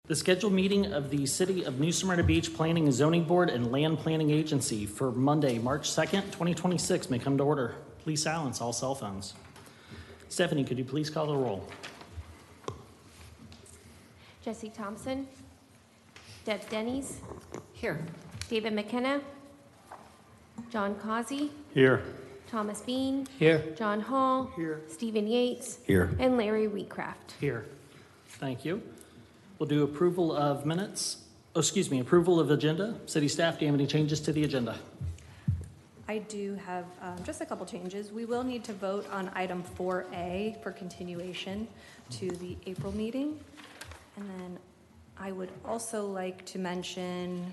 The scheduled meeting of the City of New Smyrna Beach Planning and Zoning Board and Land Planning Agency for Monday, March 2nd, 2026 may come to order. Please silence all cell phones. Stephanie, could you please call the roll? Jesse Thompson. Deb Denny's. Here. David McKenna. John Causey. Here. Thomas Bean. Here. John Hall. Here. Stephen Yates. Here. And Larry Wheatcraft. Here. Thank you. We'll do approval of minutes. Approval of agenda. City staff, do you have any changes to the agenda? I do have just a couple changes. We will need to vote on item 4A for continuation to the April meeting. And then I would also like to mention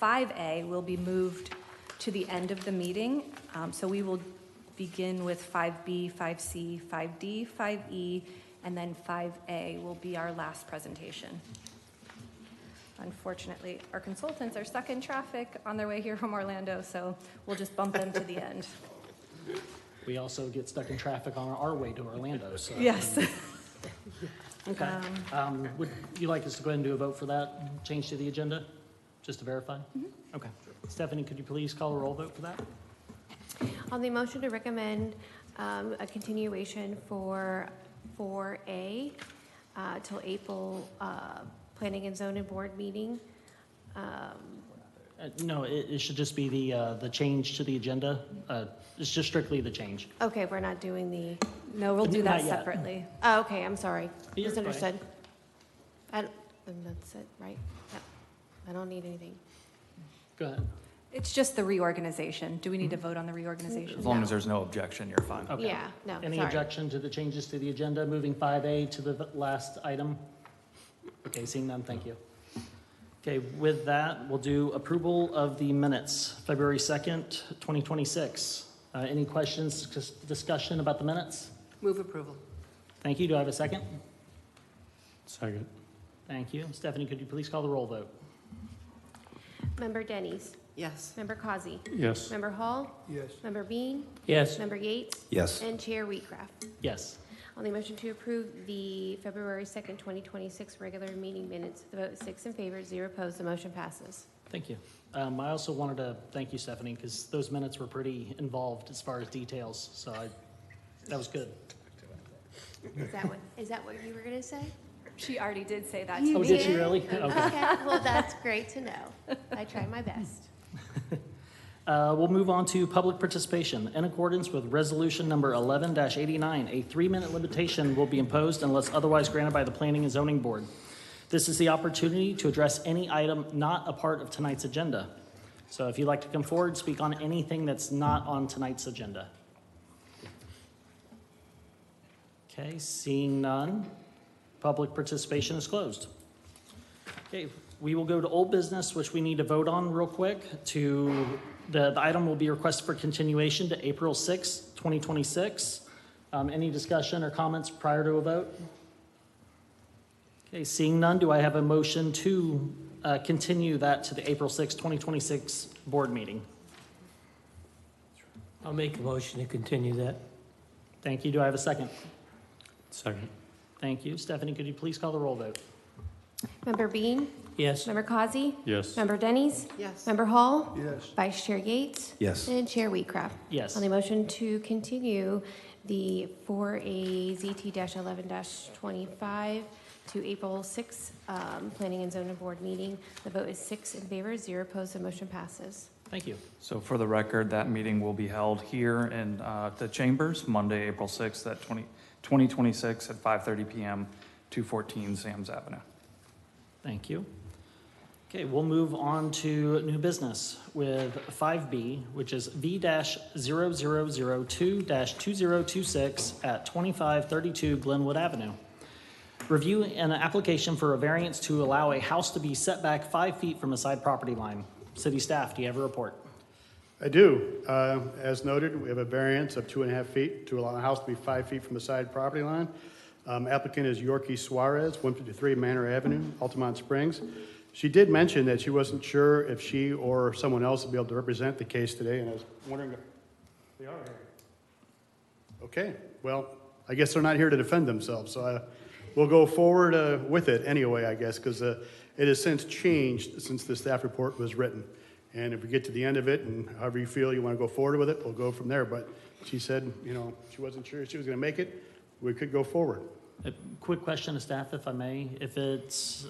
5A will be moved to the end of the meeting. So we will begin with 5B, 5C, 5D, 5E, and then 5A will be our last presentation. Unfortunately, our consultants are stuck in traffic on their way here from Orlando, so we'll just bump them to the end. We also get stuck in traffic on our way to Orlando, so. Yes. Okay. Would you like us to go ahead and do a vote for that change to the agenda, just to verify? Mm-hmm. Okay. Stephanie, could you please call a roll vote for that? On the motion to recommend a continuation for 4A till April Planning and Zoning Board meeting. No, it should just be the change to the agenda. It's just strictly the change. Okay, we're not doing the, No, we'll do that Not yet. separately. oh, okay, I'm sorry. You're Misunderstood. And that's it, right? Yep. I don't need anything. Go ahead. It's just the reorganization. Do we need to vote on the reorganization? As long as there's no objection, you're fine. Okay. Yeah, no, Any sorry. objection to the changes to the agenda, moving 5A to the last item? Okay, seeing none, thank you. Okay, with that, we'll do approval of the minutes, February 2nd, 2026. Any questions, discussion about the minutes? Move approval. Thank you. Do I have a second? Second. Thank you. Stephanie, could you please call the roll vote? Member Denny's. Yes. Member Causey. Yes. Member Hall. Yes. Member Bean. Yes. Member Yates. Yes. And Chair Wheatcraft. Yes. On the motion to approve the February 2nd, 2026 regular meeting minutes, the vote is 6 in favor, 0 opposed. The motion passes. Thank you. I also wanted to thank you, Stephanie, because those minutes were pretty involved as far as details, so that was good. Is that what you were going to say? She already did say that. You Oh, did she really? Okay. Okay, well, that's great to know. I tried my best. We'll move on to public participation. In accordance with resolution number 11-89, a 3-minute limitation will be imposed unless otherwise granted by the Planning and Zoning Board. This is the opportunity to address any item not a part of tonight's agenda. So if you'd like to come forward, speak on anything that's not on tonight's agenda. Okay, seeing none, public participation is closed. Okay, we will go to old business, which we need to vote on real quick. The item will be requested for continuation to April 6, 2026. Any discussion or comments prior to a vote? Okay, seeing none, do I have a motion to continue that to the April 6, 2026 board meeting? I'll make a motion to continue that. Thank you. Do I have a second? Second. Thank you. Stephanie, could you please call the roll vote? Member Bean. Yes. Member Causey. Yes. Member Denny's. Yes. Member Hall. Yes. Vice Chair Yates. Yes. And Chair Wheatcraft. Yes. On the motion to continue the 4A ZT-11-25 to April 6 Planning and Zoning Board meeting, the vote is 6 in favor, 0 opposed. The motion passes. Thank you. So for the record, that meeting will be held here in the chambers, Monday, April 6th at 2026 at 5:30 p.m., 214 Sam's Avenue. Thank you. Okay, we'll move on to new business with 5B, which is V-0002-2026 at 2532 Glenwood Avenue. Review an application for a variance to allow a house to be set back 5 feet from a side property line. City staff, do you have a report? I do. As noted, we have a variance of 2.5 feet to allow a house to be 5 feet from the side property line. Applicant is Yorkie Suarez, 153 Manor Avenue, Altamont Springs. She did mention that she wasn't sure if she or someone else would be able to represent the case today, and I was wondering if they are here. Okay, well, I guess they're not here to defend themselves, so we'll go forward with it anyway, I guess, because it has since changed since the staff report was written. And if we get to the end of it, and however you feel you want to go forward with it, we'll go from there. But she said, you know, she wasn't sure if she was going to make it. We could go forward. A quick question to staff, if I may. If it's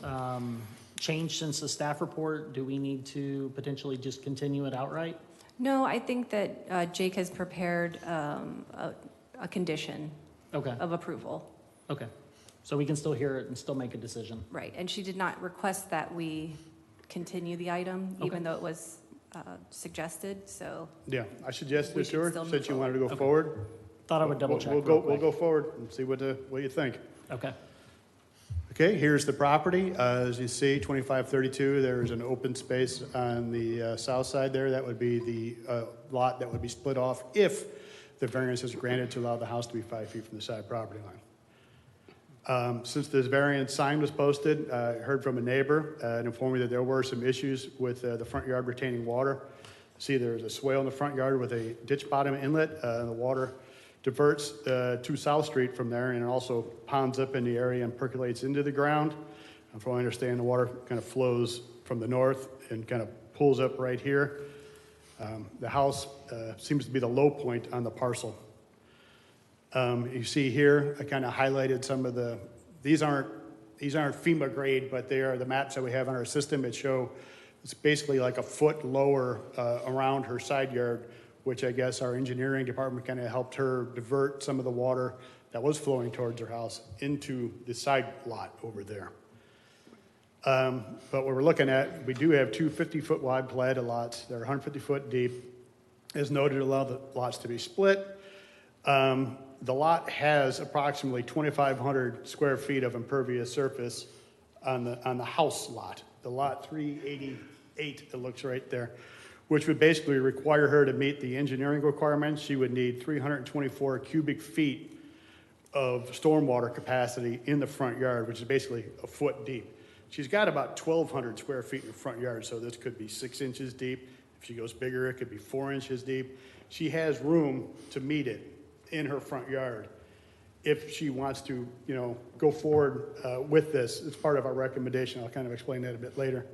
changed since the staff report, do we need to potentially just continue it outright? No, I think that Jake has prepared a condition Okay, of approval. okay. So we can still hear it and still make a decision. Right, and she did not request that we continue the item, Okay. even though it was suggested, so. Yeah, I suggested We it to should her, still move said she wanted to go Okay. forward. Thought I would double check. We'll real go, we'll quick. go forward and see what you think. Okay, Okay, here's the property. As you see, 2532, there's an open space on the south side there. That would be the lot that would be split off if the variance is granted to allow the house to be 5 feet from the side property line. Since this variance sign was posted, I heard from a neighbor and informed me that there were some issues with the front yard retaining water. See, there's a swale in the front yard with a ditch bottom inlet, and the water diverts to South Street from there, and it also ponds up in the area and percolates into the ground. And from what I understand, the water kind of flows from the north and kind of pulls up right here. The house seems to be the low point on the parcel. You see here, I kind of highlighted some of these aren't FEMA grade, but they are the maps that we have on our system. It's basically like a foot lower around her side yard, which I guess our engineering department kind of helped her divert some of the water that was flowing towards her house into the side lot over there. But what we're looking at, we do have two 50-foot wide platted lots. They're 150 foot deep. As noted, allow the lots to be split. The lot has approximately 2,500 square feet of impervious surface on the house lot. The lot 388, it looks right there, which would basically require her to meet the engineering requirements. She would need 324 cubic feet of stormwater capacity in the front yard, which is basically a foot deep. She's got about 1,200 square feet in the front yard, so this could be 6 inches deep. If she goes bigger, it could be 4 inches deep. She has room to meet it in her front yard if she wants to, you know, go forward with this. It's part of our recommendation. I'll kind of explain that a bit later.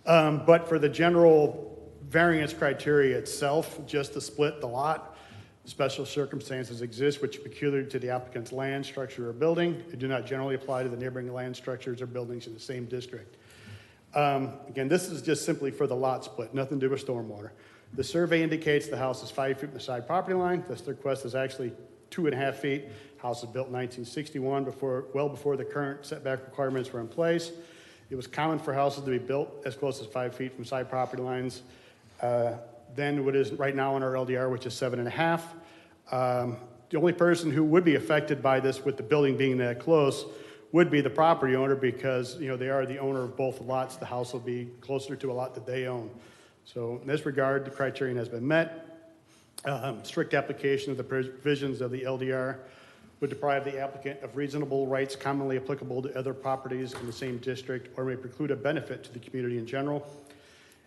But for the general variance criteria itself, just to split the lot, special circumstances exist which are peculiar to the applicant's land, structure, or building. They do not generally apply to the neighboring land, structures, or buildings in the same district. Again, this is just simply for the lot split, nothing to do with stormwater. The survey indicates the house is 5 feet from the side property line. This request is actually 2.5 feet. House was built in 1961, well before the current setback requirements were in place. It was common for houses to be built as close as 5 feet from side property lines than what is right now in our LDR, which is 7.5. The only person who would be affected by this, with the building being that close, would be the property owner, because you know they are the owner of both lots. The house will be closer to a lot that they own. So in this regard, the criterion has been met. Strict application of the provisions of the LDR would deprive the applicant of reasonable rights commonly applicable to other properties in the same district, or may preclude a benefit to the community in general.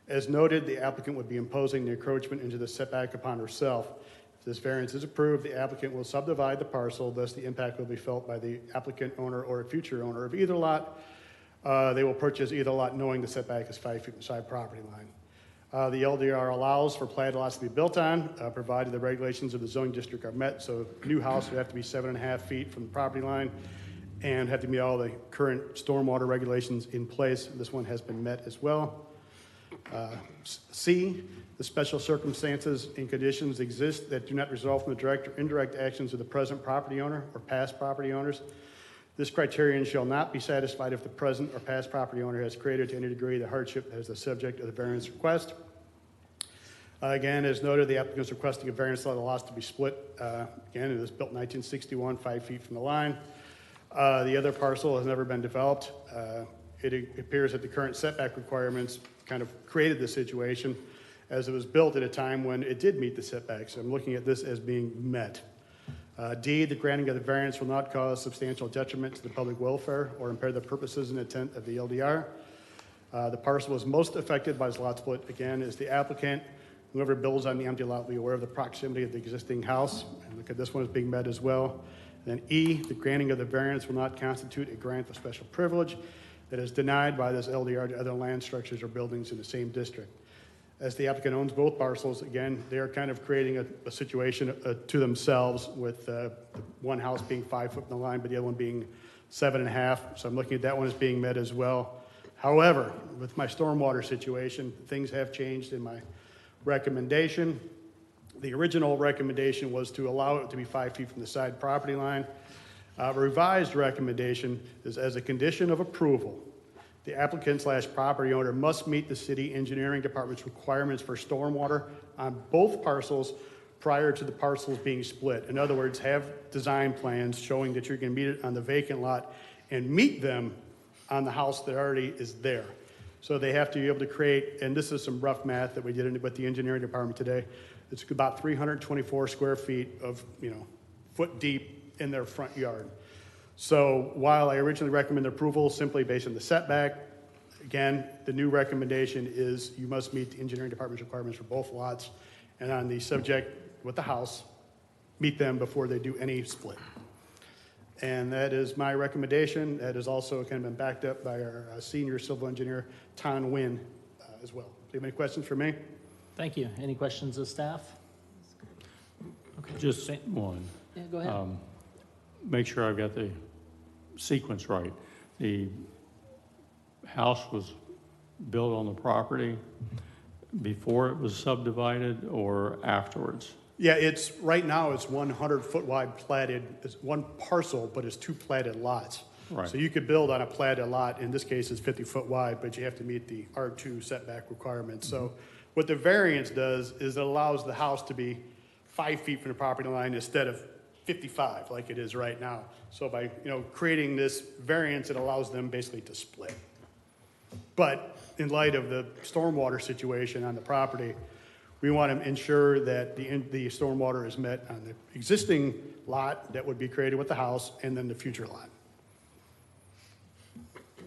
As noted, the applicant would be imposing the encroachment into the setback upon herself. If this variance is approved, the applicant will subdivide the parcel, thus the impact will be felt by the applicant owner or a future owner of either lot. They will purchase either lot knowing the setback is 5 feet from the side property line. The LDR allows for platted lots to be built on, provided the regulations of the zoning district are met. So new house would have to be 7.5 feet from the property line and have to meet all the current stormwater regulations in place. This one has been met as well. C, the special circumstances and conditions exist that do not result from the direct or indirect actions of the present property owner or past property owners. This criterion shall not be satisfied if the present or past property owner has created to any degree the hardship that is the subject of the variance request. Again, as noted, the applicant is requesting a variance to allow the lots to be split. Again, it was built in 1961, 5 feet from the line. The other parcel has never been developed. It appears that the current setback requirements kind of created the situation, as it was built at a time when it did meet the setbacks. I'm looking at this as being met. D, the granting of the variance will not cause substantial detriment to the public welfare or impair the purposes and intent of the LDR. The parcel was most affected by this lot split, again, is the applicant. Whoever builds on the empty lot will be aware of the proximity of the existing house. And look at this one as being met as well. Then E, the granting of the variance will not constitute a grant of special privilege that is denied by this LDR to other land structures or buildings in the same district. As the applicant owns both parcels, again, they are kind of creating a situation to themselves with one house being 5 foot from the line, but the other one being 7.5. So I'm looking at that one as being met as well. However, with my stormwater situation, things have changed in my recommendation. The original recommendation was to allow it to be 5 feet from the side property line. Revised recommendation is as a condition of approval, the applicant/property owner must meet the city engineering department's requirements for stormwater on both parcels prior to the parcels being split. In other words, have design plans showing that you're going to meet it on the vacant lot and meet them on the house that already is there. So they have to be able to create, and this is some rough math that we did with the engineering department today. It's about 324 square feet of, foot deep in their front yard. So while I originally recommended approval simply based on the setback, again, the new recommendation is you must meet the engineering department's requirements for both lots, and on the subject with the house, meet them before they do any split. And that is my recommendation. That is also kind of been backed up by our senior civil engineer, Ton Wynn, as well. Do you have any questions for me? Thank you. Any questions of staff? Just one. Yeah, go ahead. Make sure I've got the sequence right. The house was built on the property before it was subdivided or afterwards? Yeah, right now it's 100-foot wide platted, it's one parcel, but it's two platted lots. Right. So you could build on a platted lot, in this case it's 50-foot wide, but you have to meet the R2 setback requirements. So what the variance does is it allows the house to be 5 feet from the property line instead of 55 like it is right now. So by creating this variance, it allows them basically to split. But in light of the stormwater situation on the property, we want to ensure that the stormwater is met on the existing lot that would be created with the house and then the future lot.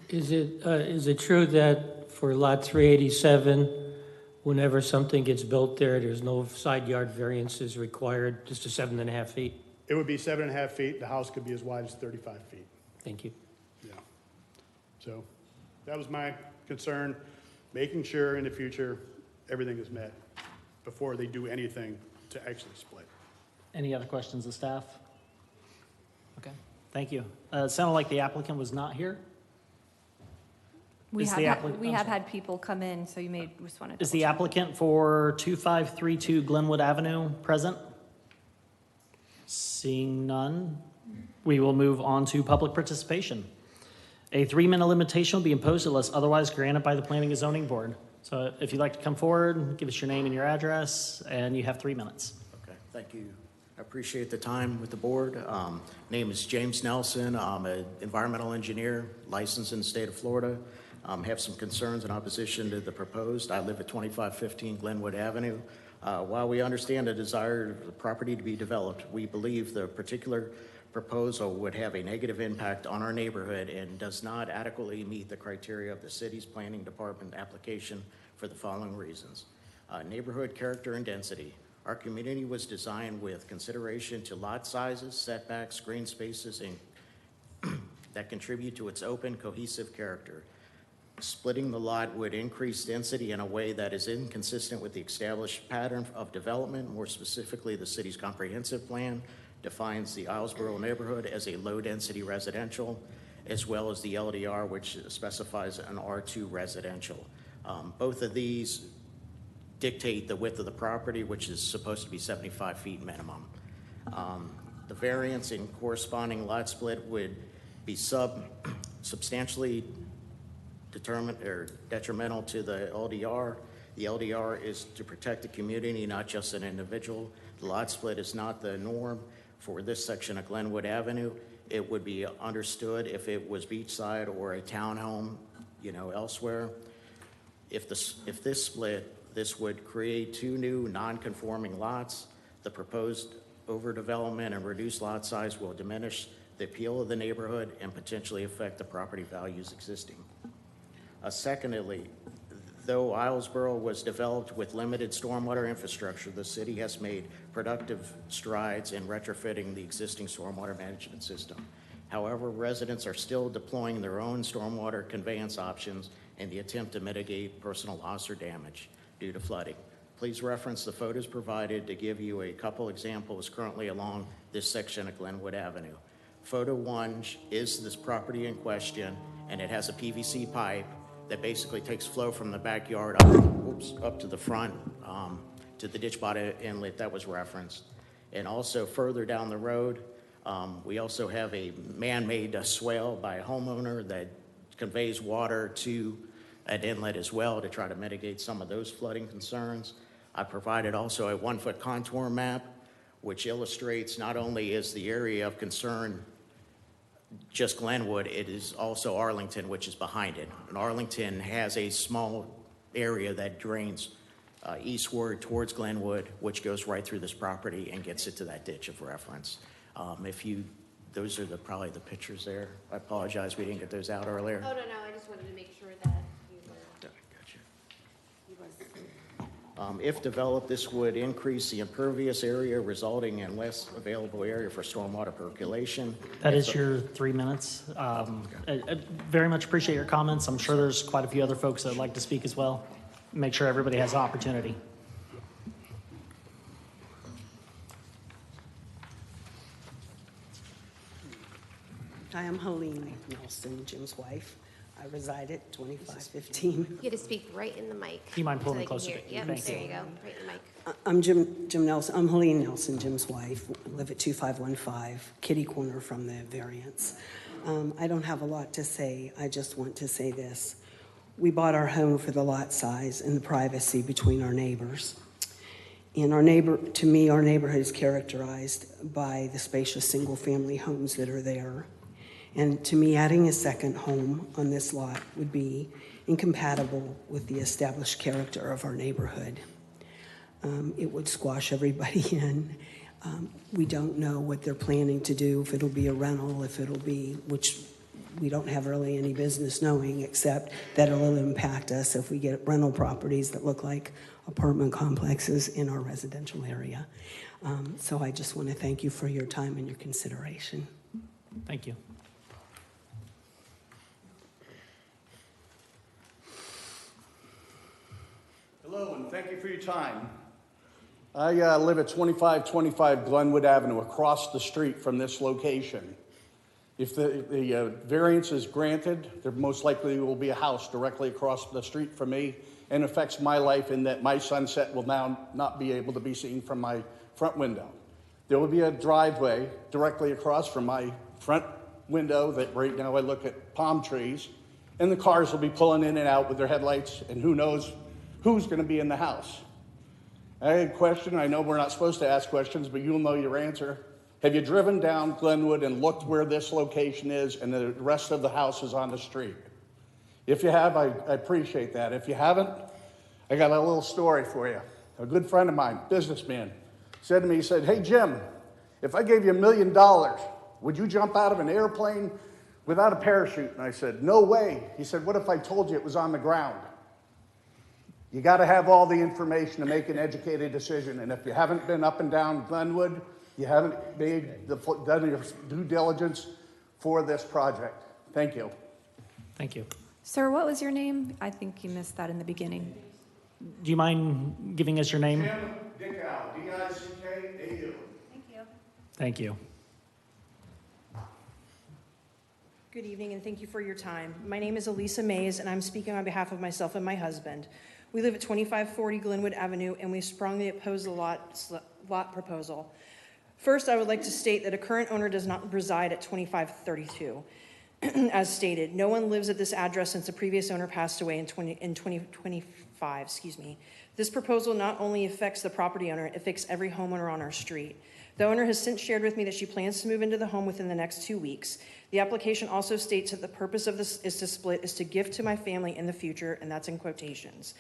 Is it true that for lot 387, whenever something gets built there's no side yard variances required, just a 7.5 feet? It would be 7.5 feet. The house could be as wide as 35 feet. Thank you. Yeah. So that was my concern, making sure in the future everything is met before they do anything to actually split. Any other questions of staff? Okay, thank you. It sounded like the applicant was not here. We Is have the had, applicant- we I'm have sorry. had people come in, so you may just want to. Is the applicant for 2532 Glenwood Avenue present? Seeing none, we will move on to public participation. A 3-minute limitation will be imposed unless otherwise granted by the Planning and Zoning Board. So if you'd like to come forward, give us your name and your address, and you have 3 minutes. Okay, thank you. I appreciate the time with the board. Name is James Nelson. I'm an environmental engineer, licensed in the state of Florida. Have some concerns in opposition to the proposed. I live at 2515 Glenwood Avenue. While we understand the desire of the property to be developed, we believe the particular proposal would have a negative impact on our neighborhood and does not adequately meet the criteria of the city's planning department application for the following reasons. Neighborhood character and density. Our community was designed with consideration to lot sizes, setbacks, green spaces, and that contribute to its open, cohesive character. Splitting the lot would increase density in a way that is inconsistent with the established pattern of development. More specifically, the city's comprehensive plan defines the Islesboro neighborhood as a low-density residential, as well as the LDR, which specifies an R2 residential. Both of these dictate the width of the property, which is supposed to be 75 feet minimum. The variance in corresponding lot split would be substantially detrimental to the LDR. The LDR is to protect the community, not just an individual. The lot split is not the norm for this section of Glenwood Avenue. It would be understood if it was beachside or a townhome, elsewhere. If this split, this would create 2 new non-conforming lots. The proposed overdevelopment and reduced lot size will diminish the appeal of the neighborhood and potentially affect the property values existing. Secondly, Though Islesboro was developed with limited stormwater infrastructure, the city has made productive strides in retrofitting the existing stormwater management system. However, residents are still deploying their own stormwater conveyance options in the attempt to mitigate personal loss or damage due to flooding. Please reference the photos provided to give you a couple examples currently along this section of Glenwood Avenue. Photo 1 is this property in question, and it has a PVC pipe that basically takes flow from the backyard up to the front, to the ditch bottom inlet that was referenced. And also further down the road, we also have a man-made swale by a homeowner that conveys water to an inlet as well to try to mitigate some of those flooding concerns. I provided also a 1-foot contour map, which illustrates not only is the area of concern just Glenwood, it is also Arlington, which is behind it. And Arlington has a small area that drains eastward towards Glenwood, which goes right through this property and gets it to that ditch of reference. Those are probably the pictures there. I apologize, we didn't get those out earlier. Oh, no, I just wanted to make sure that you were. If developed, this would increase the impervious area, resulting in less available area for stormwater percolation. That is your 3 minutes. I very much appreciate your comments. I'm sure there's quite a few other folks that would like to speak as well. Make sure everybody has an opportunity. Hi, I'm Helene Nelson, Jim's wife. I reside at 2515. You get to speak right in the mic. Do you mind pulling so it closer? they can hear. Yep, Thank there you. you go, right in the mic. I'm Jim Nelson. I'm Helene Nelson, Jim's wife. I live at 2515, kitty corner from the variance. I don't have a lot to say. I just want to say this. We bought our home for the lot size and the privacy between our neighbors. And to me, our neighborhood is characterized by the spacious single-family homes that are there. And to me, adding a second home on this lot would be incompatible with the established character of our neighborhood. It would squash everybody in. We don't know what they're planning to do, if it'll be a rental, if it'll be, which we don't have really any business knowing, except that it'll impact us if we get rental properties that look like apartment complexes in our residential area. So I just want to thank you for your time and your consideration. Thank you. Hello, and thank you for your time. I live at 2525 Glenwood Avenue, across the street from this location. If the variance is granted, there most likely will be a house directly across the street from me, and affects my life in that my sunset will now not be able to be seen from my front window. There will be a driveway directly across from my front window that right now I look at palm trees, and the cars will be pulling in and out with their headlights, and who knows who's going to be in the house. I had a question. I know we're not supposed to ask questions, but you'll know your answer. Have you driven down Glenwood and looked where this location is and the rest of the house is on the street? If you have, I appreciate that. If you haven't, I got a little story for you. A good friend of mine, businessman, said to me, he said, "Hey, Jim, if I gave you $1 million, would you jump out of an airplane without a parachute?" And I said, "No way." He said, "What if I told you it was on the ground?" You got to have all the information to make an educated decision. And if you haven't been up and down Glenwood, you haven't done your due diligence for this project. Thank you. Thank you. Sir, what was your name? I think you missed that in the beginning. Do you mind giving us your name? Jim Dickow, D-I-C-K-A-U. Thank you. Thank you. Good evening, and thank you for your time. My name is Elisa Mays, and I'm speaking on behalf of myself and my husband. We live at 2540 Glenwood Avenue, and we strongly oppose the lot proposal. First, I would like to state that a current owner does not reside at 2532. As stated, no one lives at this address since the previous owner passed away in 2025. This proposal not only affects the property owner, it affects every homeowner on our street. The owner has since shared with me that she plans to move into the home within the next 2 weeks. The application also states that the purpose of this is to split is to gift to my family in the future, and that's in quotations.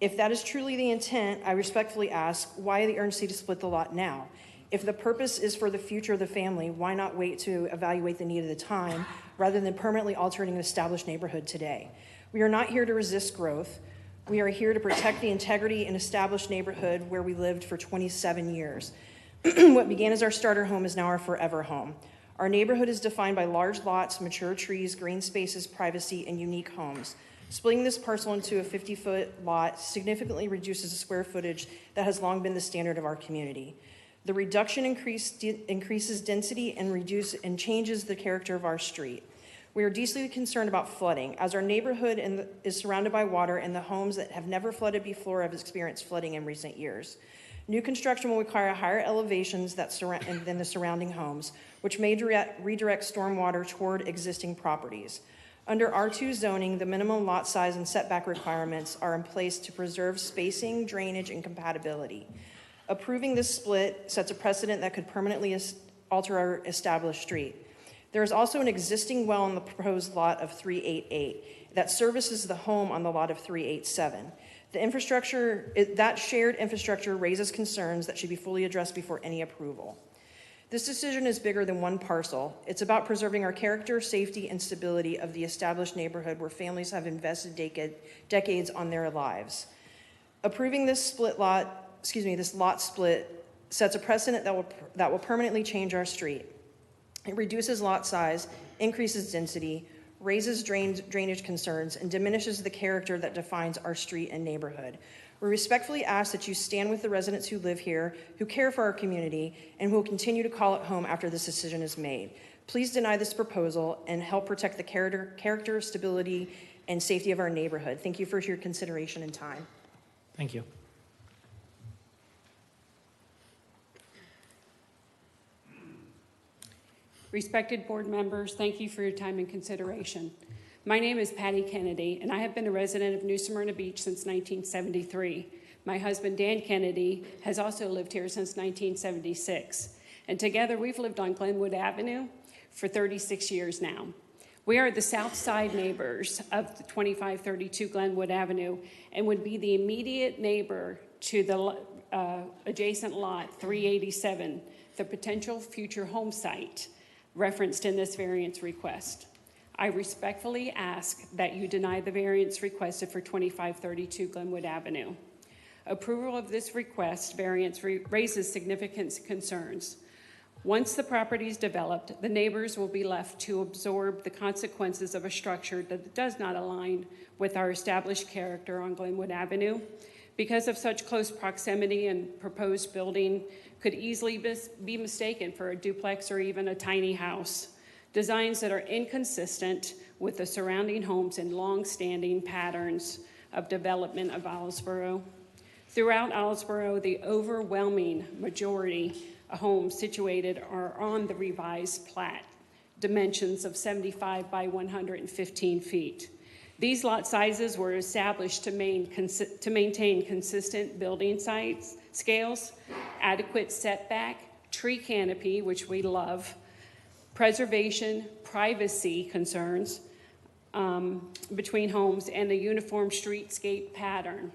If that is truly the intent, I respectfully ask, why the urgency to split the lot now? If the purpose is for the future of the family, why not wait to evaluate the need of the time rather than permanently altering an established neighborhood today? We are not here to resist growth. We are here to protect the integrity and established neighborhood where we lived for 27 years. What began as our starter home is now our forever home. Our neighborhood is defined by large lots, mature trees, green spaces, privacy, and unique homes. Splitting this parcel into a 50-foot lot significantly reduces the square footage that has long been the standard of our community. The reduction increases density and changes the character of our street. We are deeply concerned about flooding, as our neighborhood is surrounded by water, and the homes that have never flooded before have experienced flooding in recent years. New construction will require higher elevations than the surrounding homes, which may redirect stormwater toward existing properties. Under R2 zoning, the minimum lot size and setback requirements are in place to preserve spacing, drainage, and compatibility. Approving this split sets a precedent that could permanently alter our established street. There is also an existing well on the proposed lot of 388 that services the home on the lot of 387. That shared infrastructure raises concerns that should be fully addressed before any approval. This decision is bigger than one parcel. It's about preserving our character, safety, and stability of the established neighborhood where families have invested decades on their lives. Approving this lot split sets a precedent that will permanently change our street. It reduces lot size, increases density, raises drainage concerns, and diminishes the character that defines our street and neighborhood. We respectfully ask that you stand with the residents who live here, who care for our community, and who will continue to call it home after this decision is made. Please deny this proposal and help protect the character, stability, and safety of our neighborhood. Thank you for your consideration and time. Thank you. Respected board members, thank you for your time and consideration. My name is Patty Kennedy, and I have been a resident of New Smyrna Beach since 1973. My husband, Dan Kennedy, has also lived here since 1976. And together, we've lived on Glenwood Avenue for 36 years now. We are the south side neighbors of the 2532 Glenwood Avenue and would be the immediate neighbor to the adjacent lot 387, the potential future home site referenced in this variance request. I respectfully ask that you deny the variance requested for 2532 Glenwood Avenue. Approval of this request variance raises significant concerns. Once the property is developed, the neighbors will be left to absorb the consequences of a structure that does not align with our established character on Glenwood Avenue. Because of such close proximity, and proposed building could easily be mistaken for a duplex or even a tiny house. Designs that are inconsistent with the surrounding homes and long-standing patterns of development of Islesboro. Throughout Islesboro, the overwhelming majority of homes situated are on the revised plat, dimensions of 75 by 115 feet. These lot sizes were established to maintain consistent building scales, adequate setback, tree canopy, which we love, preservation, privacy concerns between homes, and a uniform streetscape pattern.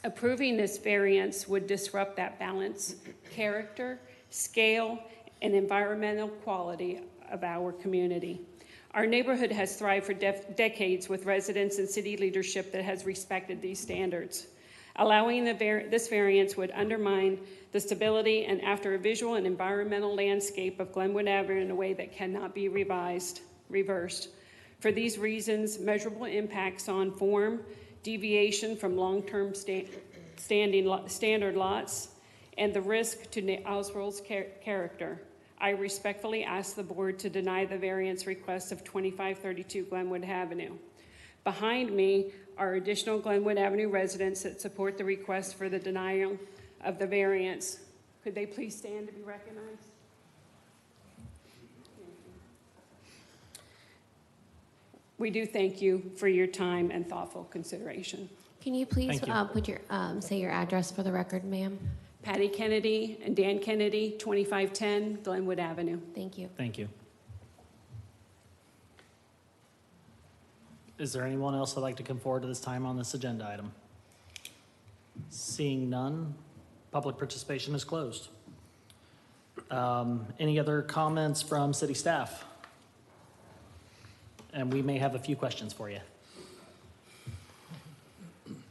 Approving this variance would disrupt that balance, character, scale, and environmental quality of our community. Our neighborhood has thrived for decades with residents and city leadership that has respected these standards. Allowing this variance would undermine the stability and after a visual and environmental landscape of Glenwood Avenue in a way that cannot be reversed. For these reasons, measurable impacts on form, deviation from long-term standard lots, and the risk to Islesboro's character, I respectfully ask the board to deny the variance request of 2532 Glenwood Avenue. Behind me are additional Glenwood Avenue residents that support the request for the denial of the variance. Could they please stand to be recognized? We do thank you for your time and thoughtful consideration. Can you please Thank you. say your address for the record, ma'am? Patty Kennedy and Dan Kennedy, 2510 Glenwood Avenue. Thank you. Thank you. Is there anyone else that'd like to come forward to this time on this agenda item? Seeing none, public participation is closed. Any other comments from city staff? And we may have a few questions for you.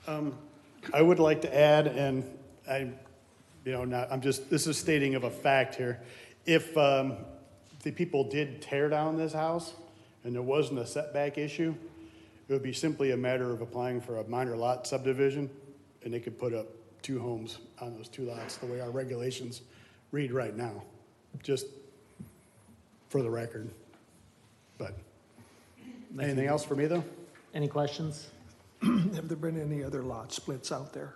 I would like to add, and this is stating of a fact here. If the people did tear down this house and there wasn't a setback issue, it would be simply a matter of applying for a minor lot subdivision, and they could put up 2 homes on those 2 lots, the way our regulations read right now, just for the record. But anything else for me, though? Any questions? Have there been any other lot splits out there?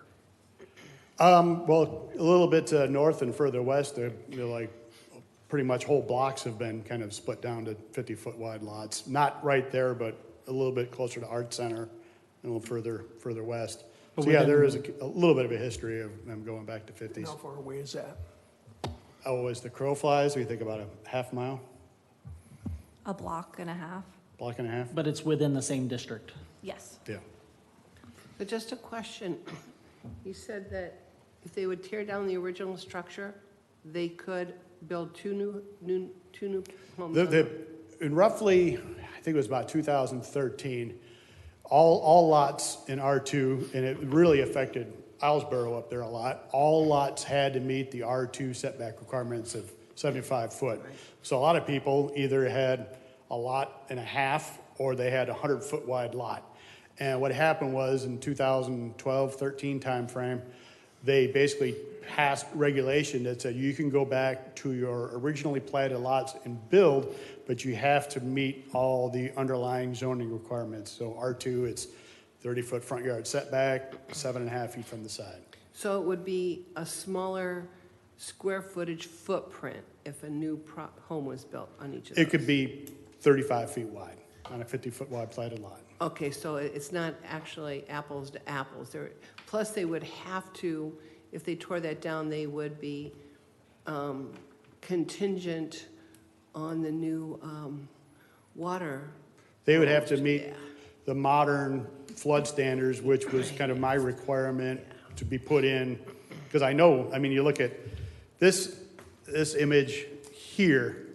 Well, a little bit north and further west, they're like pretty much whole blocks have been kind of split down to 50-foot wide lots. Not right there, but a little bit closer to Art Center and a little further west. But So yeah, within- there is a little bit of a history of them going back to 50s. How far away is that? Oh, as the crow flies, we think about a half mile, A block and a half? block and a half. But it's within the same district. Yes. Yeah. But just a question. You said that if they would tear down the original structure, they could build two new homes? In roughly, I think it was about 2013, all lots in R2, and it really affected Islesboro up there a lot, all lots had to meet the R2 setback requirements of 75 foot. So a lot of people either had a lot and a half or they had a 100-foot wide lot. And what happened was in 2012-13 timeframe, they basically passed regulation that said you can go back to your originally platted lots and build, but you have to meet all the underlying zoning requirements. So R2, it's 30-foot front yard setback, 7.5 feet from the side. So it would be a smaller square footage footprint if a new home was built on each of those? It could be 35 feet wide on a 50-foot wide platted lot. Okay, so it's not actually apples to apples. Plus, they would have to, if they tore that down, they would be contingent on the new water. They would have to meet Yeah. the modern flood standards, which was kind of my requirement to be put in. Because I mean, you look at this image here,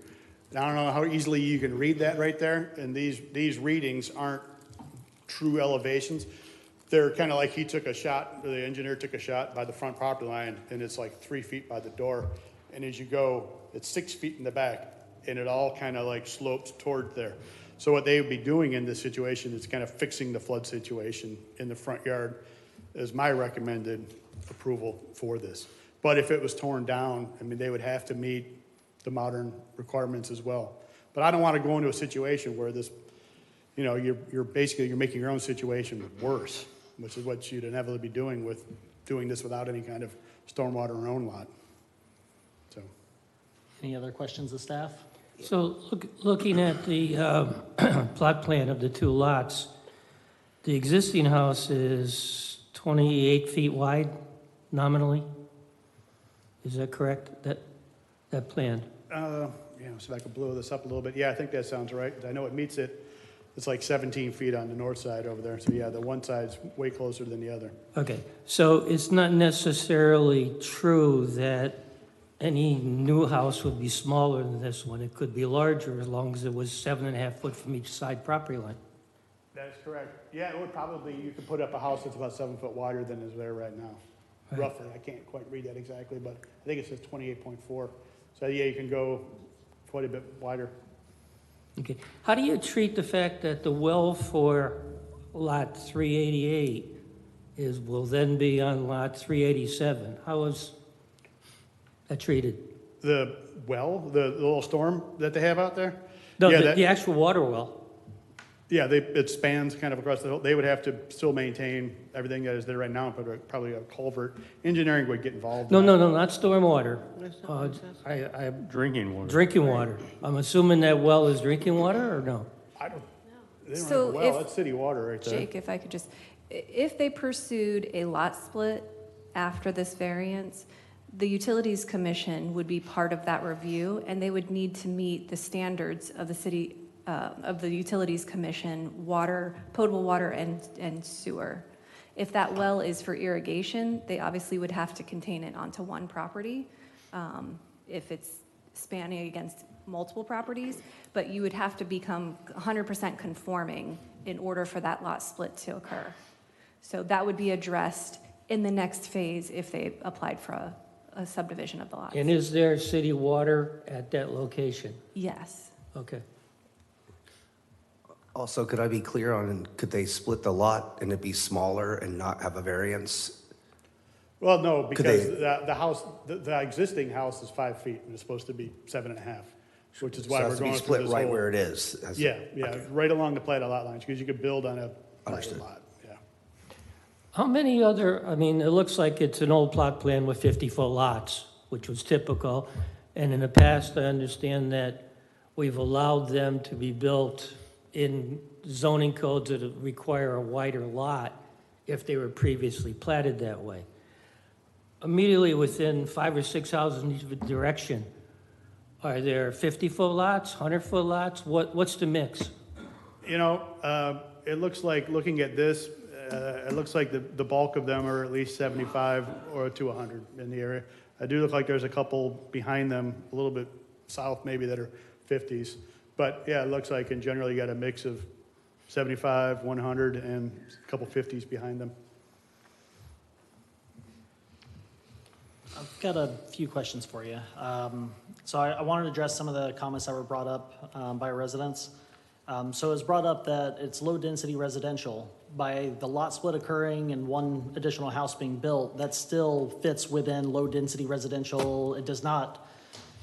and I don't know how easily you can read that right there, and these readings aren't true elevations. They're kind of like the engineer took a shot by the front property line, and it's like 3 feet by the door. And as you go, it's 6 feet in the back, and it all kind of like slopes toward there. So what they would be doing in this situation is kind of fixing the flood situation in the front yard is my recommended approval for this. But if it was torn down, I mean, they would have to meet the modern requirements as well. But I don't want to go into a situation where this, you're making your own situation worse, which is what you'd inevitably be doing with doing this without any kind of stormwater or own lot. So, Any other questions of staff? So looking at the plot plan of the 2 lots, the existing house is 28 feet wide nominally? Is that correct, that plan? so if I could blow this up a little bit. Yeah, I think that sounds right. I know it meets it. It's like 17 feet on the north side over there. So yeah, the one side's way closer than the other. Okay, so it's not necessarily true that any new house would be smaller than this one. It could be larger as long as it was 7.5 foot from each side property line. That is correct. Yeah, it would probably, you could put up a house that's about 7 foot wider than is there right now. Right. Roughly, I can't quite read that exactly, but I think it says 28.4. So yeah, you can go quite a bit wider. Okay, how do you treat the fact that the well for lot 388 will then be on lot 387? How is that treated? The little storm that they have out there? No, Yeah, the actual water well. Yeah, it spans kind of across the whole, they would have to still maintain everything that is there right now, but probably a culvert. Engineering would get involved. No, not stormwater. That's not what it says. I Drinking water. drinking water. I'm assuming that well is drinking water or no? I don't, they don't So have a well, if- that's city water right there. Jake, if I could just, if they pursued a lot split after this variance, the Utilities Commission would be part of that review, and they would need to meet the standards of the city, of the Utilities Commission, potable water and sewer. If that well is for irrigation, they obviously would have to contain it onto one property, if it's spanning against multiple properties, but you would have to become 100% conforming in order for that lot split to occur. So that would be addressed in the next phase if they applied for a subdivision of the lots. And is there city water at that location? Yes. Okay. Also, could I be clear on, could they split the lot and it be smaller and not have a variance? Well, no, Could because they- the house, the existing house is 5 feet, and it's supposed to be 7.5, which is So why it we're has to be going through split this right whole. where it is. That's- Yeah, yeah, okay. right along the platted lot lines, because you could build on a platted Understood. lot, yeah. How many other, I mean, it looks like it's an old plot plan with 50-foot lots, which was typical. And in the past, I understand that we've allowed them to be built in zoning codes that require a wider lot if they were previously platted that way. Immediately within 5 or 6 houses in each direction, are there 50-foot lots, 100-foot lots? What's the mix? You know, it looks like, looking at this, it looks like the bulk of them are at least 75 or to 100 in the area. I do look like there's a couple behind them, a little bit south maybe, that are 50s. But yeah, it looks like in general you got a mix of 75, 100, and a couple 50s behind them. I've got a few questions for you. So I wanted to address some of the comments that were brought up by residents. So it's brought up that it's low-density residential. By the lot split occurring and one additional house being built, that still fits within low-density residential. It does not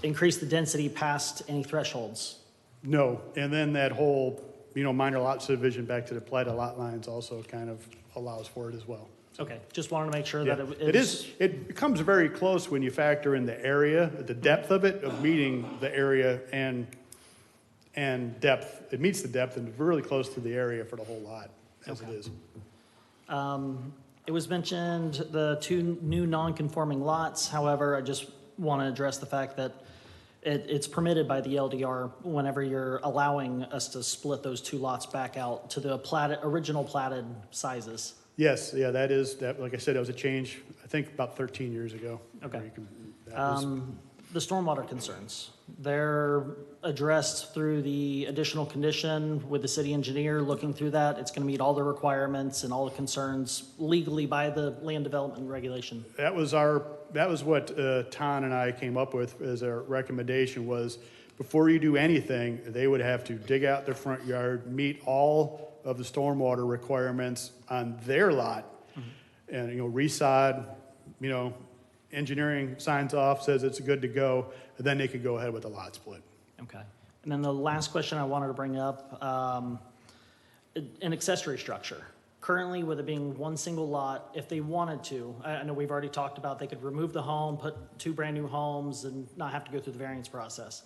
increase the density past any thresholds. No, and then that whole, minor lot subdivision back to the platted lot lines also kind of allows for it as well. Okay, just wanted to make sure Yeah. that It becomes very close when you factor in the area, the depth of it, of meeting the area and depth. It meets the depth and really close to the area for the whole lot, as it is. It was mentioned the 2 new non-conforming lots. However, I just want to address the fact that it's permitted by the LDR whenever you're allowing us to split those 2 lots back out to the original platted sizes. Yes, yeah, like I said, that was a change, I think about 13 years ago. Okay. where you can- that was- The stormwater concerns, they're addressed through the additional condition with the city engineer looking through that. It's going to meet all the requirements and all the concerns legally by the land development regulation. That was what Ton and I came up with as a recommendation was, before you do anything, they would have to dig out their front yard, meet all of the stormwater requirements on their lot, and, resod, engineering signs off, says it's good to go, and then they could go ahead with the lot split. Okay. And then the last question I wanted to bring up, an accessory structure. Currently, with it being one single lot, if they wanted to, I know we've already talked about they could remove the home, put 2 brand-new homes, and not have to go through the variance process.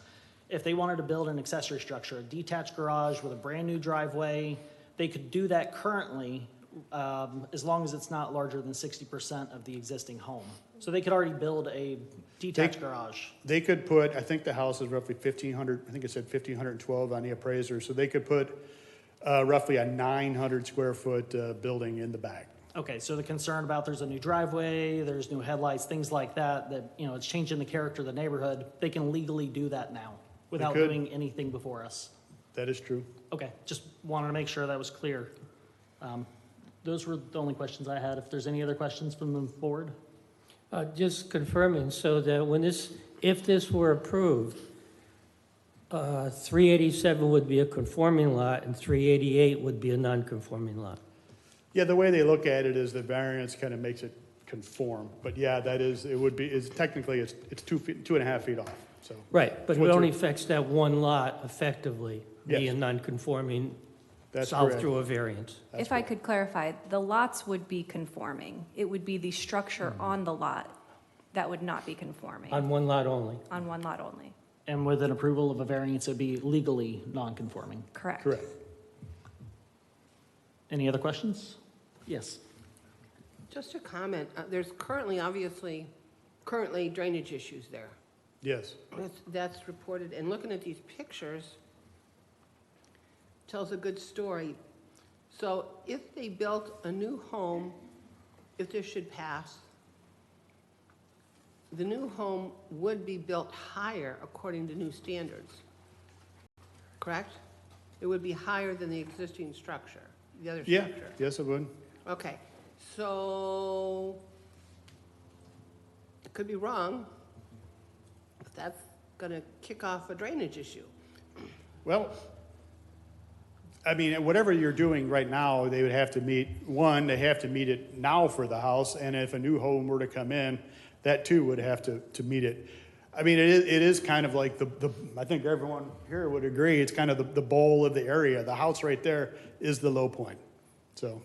If they wanted to build an accessory structure, a detached garage with a brand-new driveway, they could do that currently, as long as it's not larger than 60% of the existing home. So they could already build a detached garage. They could put, I think the house is roughly 1,500, I think it said 1,512 on the appraiser, so they could put roughly a 900 square foot building in the back. Okay, so the concern about there's a new driveway, there's new headlights, things like that, it's changing the character of the neighborhood, they can legally do that now without could. doing anything before us. That is true. Okay, just wanted to make sure that was clear. Those were the only questions I had. If there's any other questions from the board? Just confirming, so that if this were approved, 387 would be a conforming lot and 388 would be a non-conforming lot. Yeah, the way they look at it is the variance kind of makes it conform, but yeah, technically, it's 2.5 feet off, so. Right, but it only affects that one lot effectively, Yes. being non-conforming, That's solved correct. through a variance. If I could clarify, the lots would be conforming. It would be the structure on the lot that would not be conforming, On one lot only. on one lot only. And with an approval of a variance, it would be legally non-conforming. Correct. Correct. Any other questions? Yes. Just a comment, there's currently drainage issues there. Yes. That's reported, and looking at these pictures tells a good story. So if they built a new home, if this should pass, the new home would be built higher according to new standards, correct? It would be higher than the existing structure, the other Yeah, structure. yes, it would. Okay, So, I could be wrong, but that's gonna kick off a drainage issue. Well, I mean, whatever you're doing right now, they would have to meet, one, they have to meet it now for the house, and if a new home were to come in, that too would have to meet it. I mean, it is kind of like I think everyone here would agree, it's kind of the bowl of the area. The house right there is the low point. So,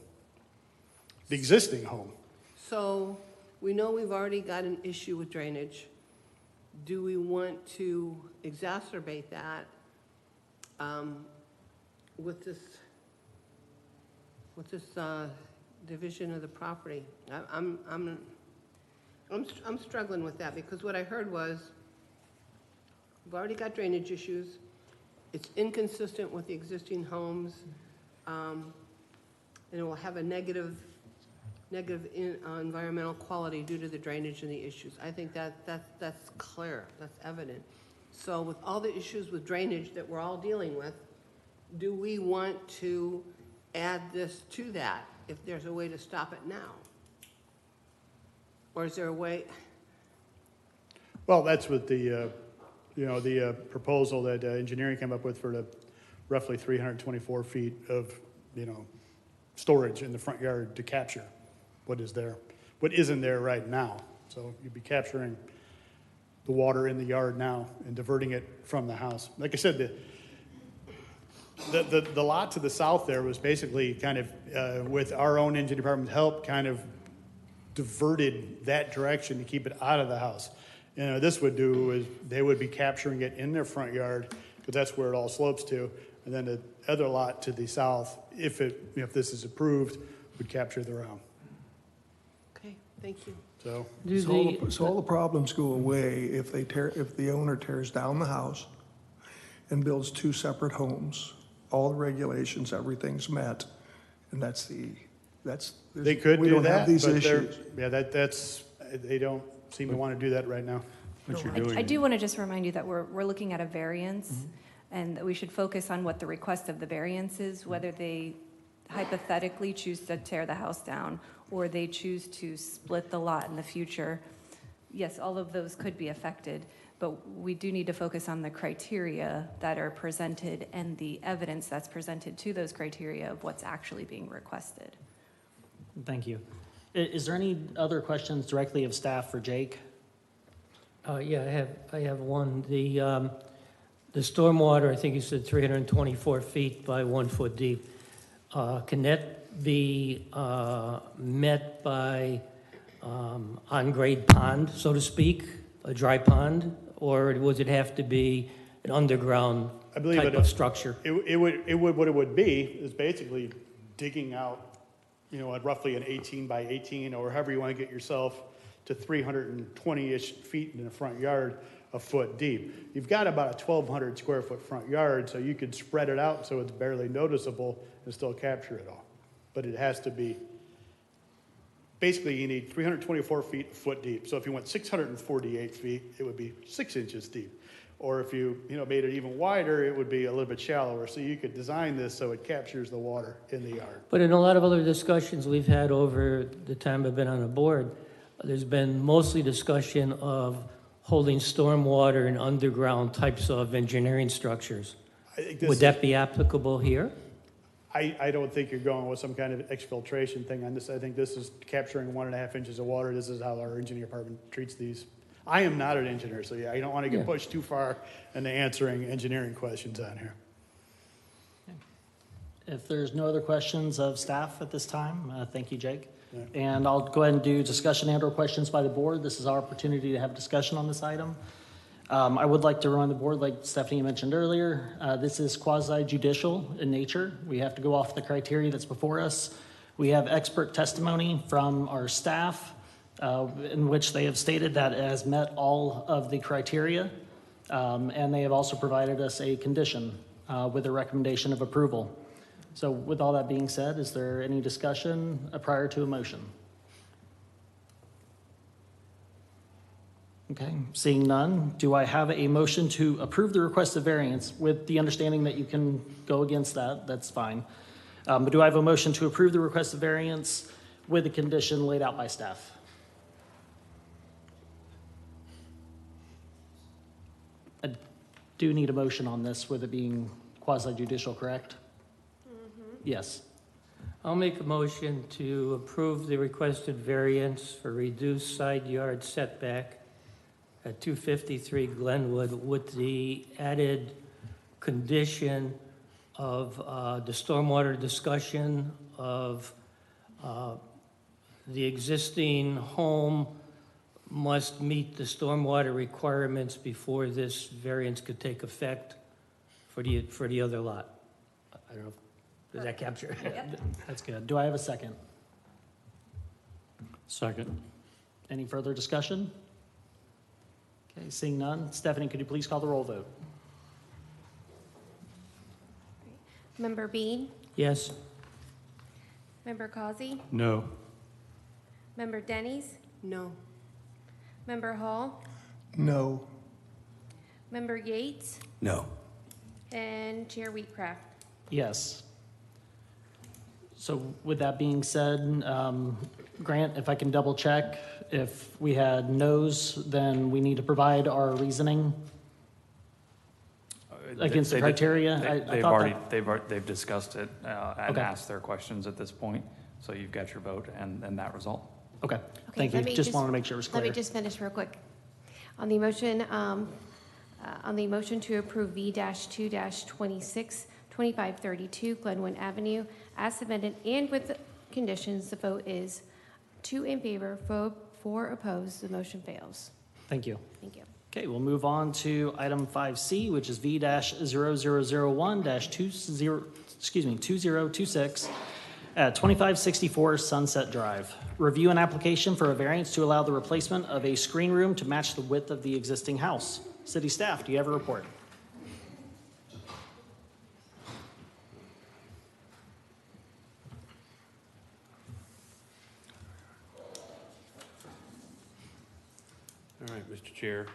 the existing home. So, we know we've already got an issue with drainage. Do we want to exacerbate that with this division of the property? I'm struggling with that, because what I heard was, we've already got drainage issues, it's inconsistent with the existing homes, and it will have a negative environmental quality due to the drainage and the issues. I think that's clear, that's evident. So with all the issues with drainage that we're all dealing with, do we want to add this to that, if there's a way to stop it now? Or is there a way? Well, that's what the proposal that engineering came up with for the roughly 324 feet of, storage in the front yard to capture what isn't there right now. So you'd be capturing the water in the yard now and diverting it from the house. Like I said, the lot to the south there was basically kind of, with our own engineering department's help, kind of diverted that direction to keep it out of the house. This would do is they would be capturing it in their front yard, because that's where it all slopes to. And then the other lot to the south, if this is approved, would capture their own. Okay, thank you. So all the problems go away if the owner tears down the house and builds two separate homes. All the regulations, everything's met, and they could we do don't that, have these but issues. they don't seem to want to do that right now. What you're doing. I do want to just remind you that we're looking at a variance, and that we should focus on what the request of the variance is, whether they hypothetically choose to tear the house down, or they choose to split the lot in the future. Yes, all of those could be affected, but we do need to focus on the criteria that are presented and the evidence that's presented to those criteria of what's actually being requested. Thank you. Is there any other questions directly of staff for Jake? Yeah, I have one. The stormwater, I think you said 324 feet by 1 foot deep. Can that be met by on-grade pond, so to speak, a dry pond? Or would it have to be an underground type of structure? What it would be is basically digging out, at roughly an 18 by 18, or however you want to get yourself to 320-ish feet in the front yard, a foot deep. You've got about a 1,200 square foot front yard, so you could spread it out so it's barely noticeable and still capture it all. But it has to be, basically you need 324 feet, a foot deep. So if you went 648 feet, it would be 6 inches deep. Or if you made it even wider, it would be a little bit shallower. So you could design this so it captures the water in the yard. But in a lot of other discussions we've had over the time I've been on the board, there's been mostly discussion of holding stormwater in underground types of engineering structures. Would that be applicable here? I don't think you're going with some kind of exfiltration thing on this. I think this is capturing 1.5 inches of water. This is how our engineering department treats these. I am not an engineer, so I don't want to get pushed too far into answering engineering questions on here. If there's no other questions of staff at this time, thank you, Jake. And I'll go ahead and do discussion and/or questions by the board. This is our opportunity to have discussion on this item. I would like to remind the board, like Stephanie mentioned earlier, this is quasi-judicial in nature. We have to go off the criteria that's before us. We have expert testimony from our staff in which they have stated that it has met all of the criteria, and they have also provided us a condition with a recommendation of approval. So with all that being said, is there any discussion prior to a motion? Okay, seeing none, do I have a motion to approve the request of variance with the understanding that you can go against that? That's fine. But do I have a motion to approve the request of variance with the condition laid out by staff. I do need a motion on this with it being quasi judicial, correct? Yes. I'll make a motion to approve the requested variance for reduced side yard setback at 253 Glenwood with the added condition of the stormwater discussion of the existing home must meet the stormwater requirements before this variance could take effect for the other lot. I don't know, does that capture? That's good. Do I have a second? Second. Any further discussion? Okay, seeing none. Stephanie, could you please call the roll vote? Member Bean? Yes. Member Causey? No. Member Denny's? No. Member Hall? No. Member Yates? No. And Chair Wheatcraft. Yes. So with that being said, Grant, if I can double check, if we had no's, then we need to provide our reasoning against the They- criteria. I They've thought already, that- they've discussed it and Okay. asked their questions at this point. So you've got your vote and that result. Okay, Okay, thank you. let me Just wanted to make sure it was Let me clear. just finish real quick. On the motion to approve V-2-26, 2532 Glenwood Avenue, as submitted and with the conditions, the vote is 2 in favor, 4 opposed. The motion fails. Thank you. Thank you. Okay, we'll move on to item 5C, which is V-0001-2026 at 2564 Sunset Drive. Review an application for a variance to allow the replacement of a screen room to match the width of the existing house. City staff, do you have a report? All right, Mr. Chair.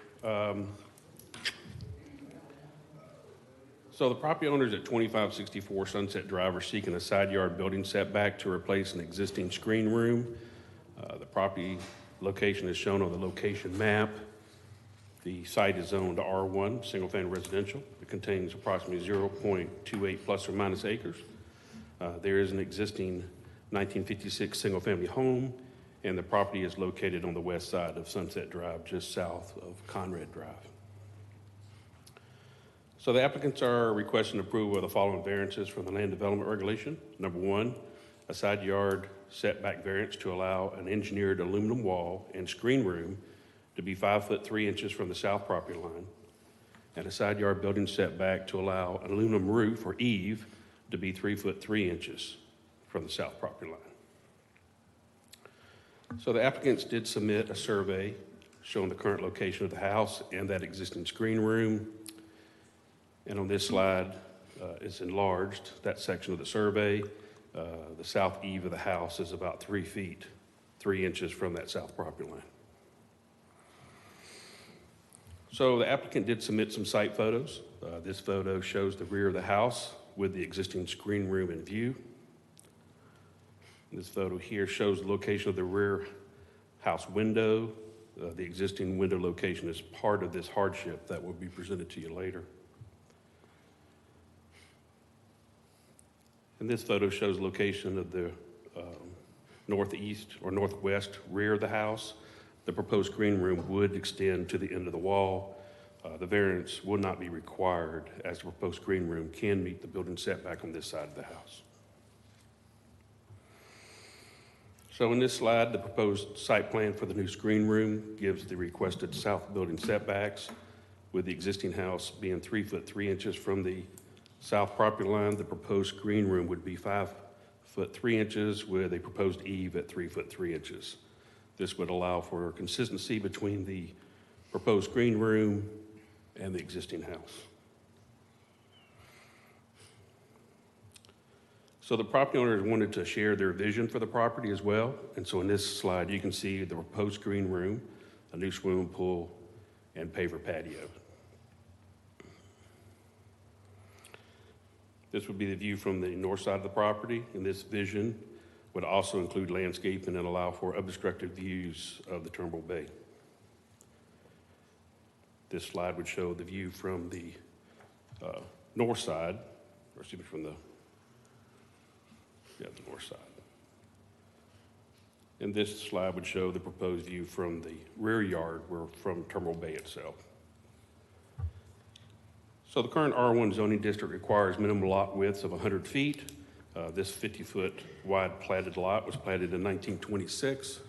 So the property owners at 2564 Sunset Drive are seeking a side yard building setback to replace an existing screen room. The property location is shown on the location map. The site is zoned R1, single-family residential. It contains approximately 0.28 plus or minus acres. There is an existing 1956 single-family home, and the property is located on the west side of Sunset Drive, just south of Conrad Drive. So the applicants are requesting approval of the following variances from the land development regulation. Number 1, a side yard setback variance to allow an engineered aluminum wall and screen room to be 5 foot 3 inches from the south property line, and a side yard building setback to allow an aluminum roof or eave to be 3 foot 3 inches from the south property line. So the applicants did submit a survey showing the current location of the house and that existing screen room. And on this slide, it's enlarged, that section of the survey. The south eave of the house is about 3 feet, 3 inches from that south property line. So the applicant did submit some site photos. This photo shows the rear of the house with the existing screen room in view. This photo here shows the location of the rear house window. The existing window location is part of this hardship that will be presented to you later. And this photo shows location of the northeast or northwest rear of the house. The proposed screen room would extend to the end of the wall. The variance will not be required as the proposed screen room can meet the building setback on this side of the house. So in this slide, the proposed site plan for the new screen room gives the requested south building setbacks, with the existing house being 3 foot 3 inches from the south property line. The proposed screen room would be 5 foot 3 inches with a proposed eave at 3 foot 3 inches. This would allow for consistency between the proposed screen room and the existing house. So the property owners wanted to share their vision for the property as well. And so in this slide, you can see the proposed screen room, a new swimming pool, and paver patio. This would be the view from the north side of the property. In this vision, would also include landscaping and allow for obstructed views of the Turnbull Bay. This slide would show the view from the north side, or excuse me, from the north side. And this slide would show the proposed view from the rear yard, or from Turnbull Bay itself. So the current R1 zoning district requires minimum lot widths of 100 feet. This 50-foot wide platted lot was platted in 1926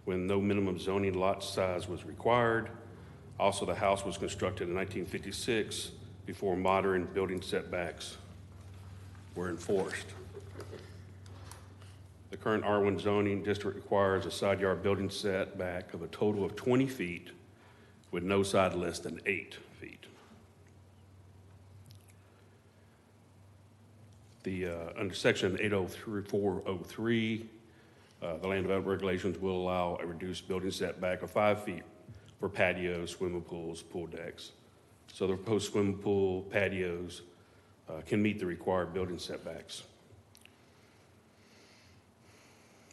when no minimum zoning lot size was required. Also, the house was constructed in 1956 before modern building setbacks were enforced. The current R1 zoning district requires a side yard building setback of a total of 20 feet with no side less than 8 feet. Under section 80403, the land development regulations will allow a reduced building setback of 5 feet for patios, swimming pools, pool decks. So the proposed swimming pool patios can meet the required building setbacks.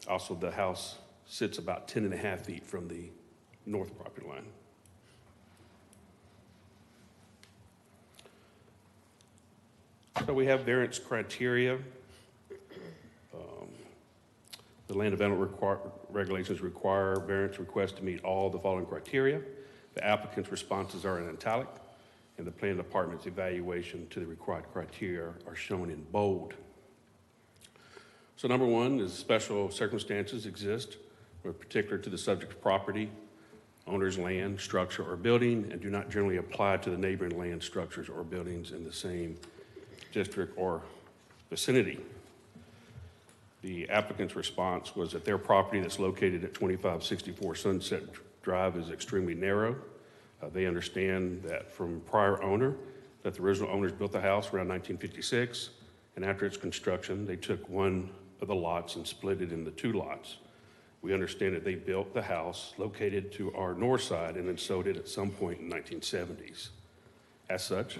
Also, the house sits about 10.5 feet from the north property line. So we have variance criteria. The land development regulations require variance requests to meet all the following criteria. The applicant's responses are in italic, and the plan department's evaluation to the required criteria are shown in bold. So number one is special circumstances exist, particular to the subject property, owner's land, structure, or building, and do not generally apply to the neighboring land, structures, or buildings in the same district or vicinity. The applicant's response was that their property that's located at 2564 Sunset Drive is extremely narrow. They understand that from prior owner, that the original owners built the house around 1956, and after its construction, they took one of the lots and split it into 2 lots. We understand that they built the house located to our north side and then sold it at some point in the 1970s. As such,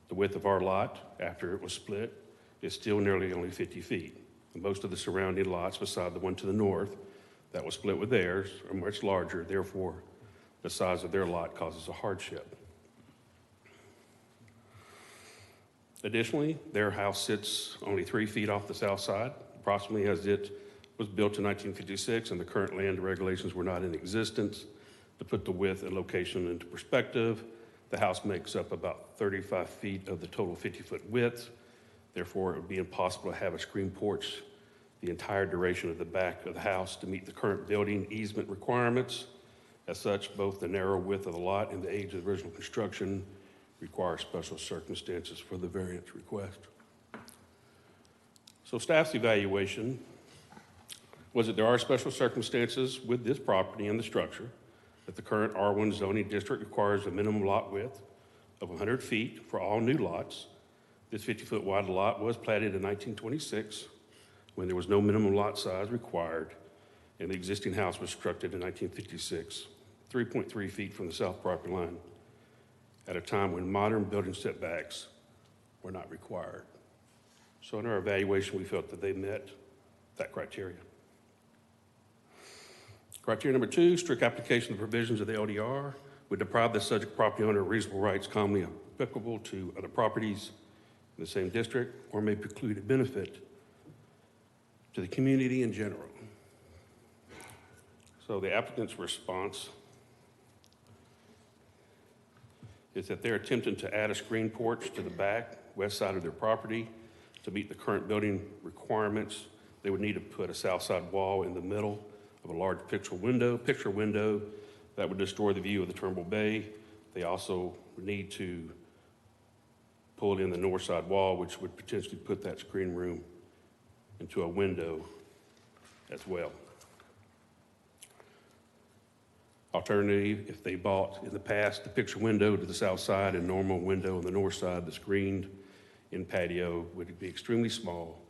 the width of our lot, after it was split, is still nearly only 50 feet. And most of the surrounding lots, beside the one to the north that was split with theirs, are much larger. Therefore, the size of their lot causes a hardship. Additionally, their house sits only 3 feet off the south side, approximately as it was built in 1956, and the current land regulations were not in existence. To put the width and location into perspective, the house makes up about 35 feet of the total 50-foot width. Therefore, it would be impossible to have a screen porch the entire duration of the back of the house to meet the current building easement requirements. As such, both the narrow width of the lot and the age of the original construction require special circumstances for the variance request. So staff's evaluation was that there are special circumstances with this property and the structure, that the current R1 zoning district requires a minimum lot width of 100 feet for all new lots. This 50-foot wide lot was platted in 1926 when there was no minimum lot size required, and the existing house was constructed in 1956, 3.3 feet from the south property line, at a time when modern building setbacks were not required. So in our evaluation, we felt that they met that criteria. Criteria number 2, strict application of the provisions of the LDR would deprive the subject property owner of reasonable rights commonly applicable to other properties in the same district, or may preclude a benefit to the community in general. So the applicant's response is that they're attempting to add a screen porch to the back west side of their property to meet the current building requirements. They would need to put a south side wall in the middle of a large picture window that would destroy the view of the Turnbull Bay. They also would need to pull in the north side wall, which would potentially put that screen room into a window as well. Alternatively, if they bought in the past the picture window to the south side and normal window on the north side, the screened in patio would be extremely small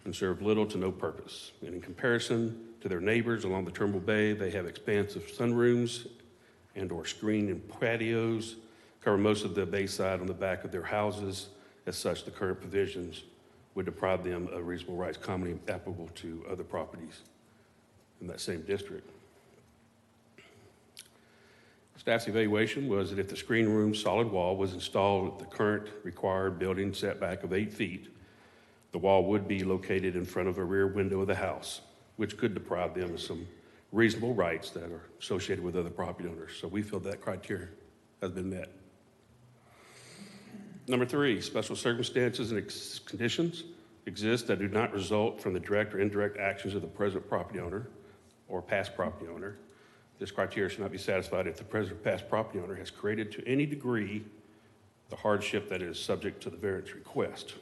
and serve little to no purpose. And in comparison to their neighbors along the Turnbull Bay, they have expansive sunrooms and or screened in patios, cover most of the bay side on the back of their houses. As such, the current provisions would deprive them of reasonable rights commonly applicable to other properties in that same district. Staff's evaluation was that if the screen room solid wall was installed at the current required building setback of 8 feet, the wall would be located in front of a rear window of the house, which could deprive them of some reasonable rights that are associated with other property owners. So we feel that criteria has been met. Number 3, special circumstances and conditions exist that do not result from the direct or indirect actions of the present property owner or past property owner. This criteria should not be satisfied if the present or past property owner has created to any degree the hardship that is subject to the variance request.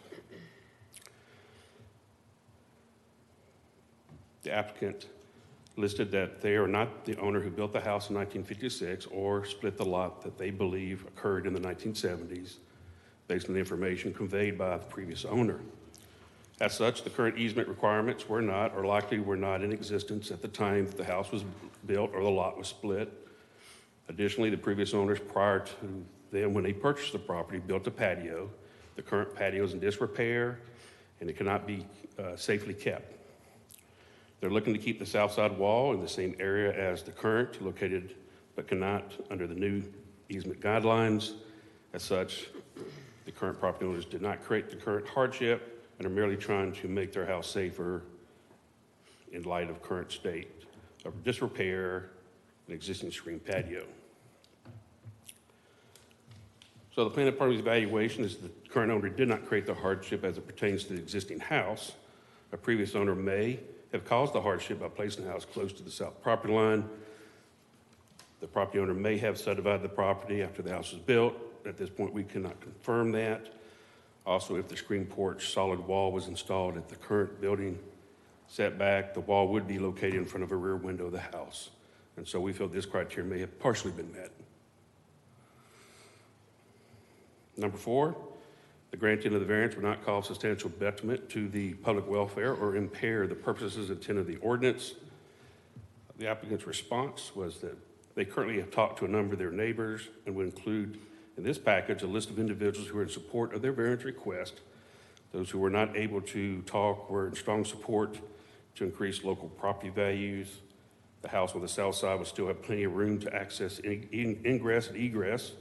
The applicant listed that they are not the owner who built the house in 1956 or split the lot that they believe occurred in the 1970s based on the information conveyed by the previous owner. As such, the current easement requirements were not or likely were not in existence at the time that the house was built or the lot was split. Additionally, the previous owners prior to them, when they purchased the property, built a patio. The current patio is in disrepair and it cannot be safely kept. They're looking to keep the south side wall in the same area as the current, located but cannot under the new easement guidelines. As such, the current property owners did not create the current hardship and are merely trying to make their house safer in light of current state of disrepair and existing screen patio. So the planning department's evaluation is the current owner did not create the hardship as it pertains to the existing house. A previous owner may have caused the hardship by placing the house close to the south property line. The property owner may have subdivided the property after the house was built. At this point, we cannot confirm that. Also, if the screen porch solid wall was installed at the current building setback, the wall would be located in front of a rear window of the house. And so we feel this criteria may have partially been met. Number 4, the granting of the variance would not cause substantial detriment to the public welfare or impair the purposes and intent of the ordinance. The applicant's response was that they currently have talked to a number of their neighbors and would include in this package a list of individuals who are in support of their variance request. Those who were not able to talk were in strong support to increase local property values. The house on the south side would still have plenty of room to access ingress and egress,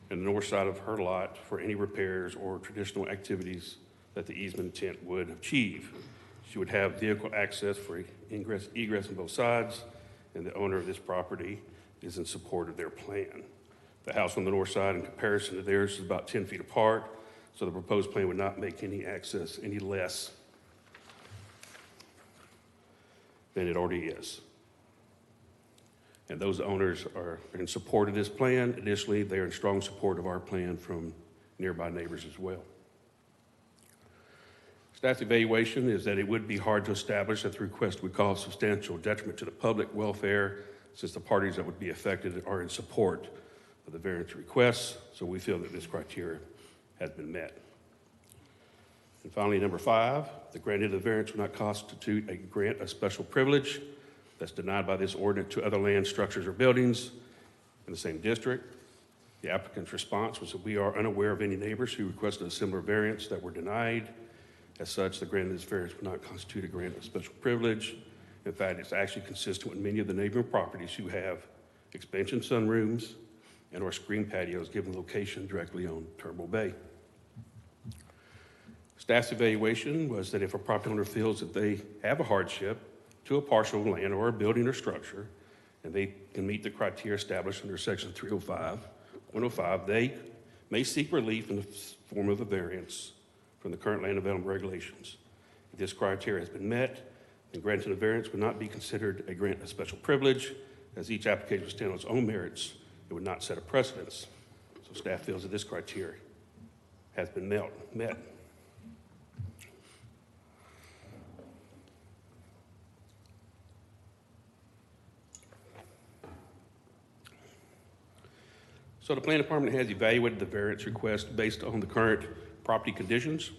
and the north side of her lot for any repairs or traditional activities that the easement intent would achieve. She would have vehicle access for ingress, egress on both sides, and the owner of this property is in support of their plan. The house on the north side in comparison to theirs is about 10 feet apart, so the proposed plan would not make any access any less than it already is. And those owners are in support of this plan. Additionally, they are in strong support of our plan from nearby neighbors as well. Staff's evaluation is that it would be hard to establish that the request would cause substantial detriment to the public welfare since the parties that would be affected are in support of the variance requests, so we feel that this criteria has been met. And finally, number 5, the granting of the variance would not constitute a grant of special privilege that's denied by this ordinance to other land, structures, or buildings in the same district. The applicant's response was that we are unaware of any neighbors who requested a similar variance that were denied. As such, the grant of this variance would not constitute a grant of special privilege. In fact, it's actually consistent with many of the neighboring properties who have expansion sunrooms and or screen patios given location directly on Turbo Bay. Staff's evaluation was that if a property owner feels that they have a hardship to a parcel of land or a building or structure, and they can meet the criteria established under Section 305, they may seek relief in the form of a variance from the current land development regulations. If this criteria has been met, then granting a variance would not be considered a grant of special privilege, as each application would stand on its own merits. It would not set a precedence. So staff feels that this criteria has been met. So the planning department has evaluated the variance request based on the current property conditions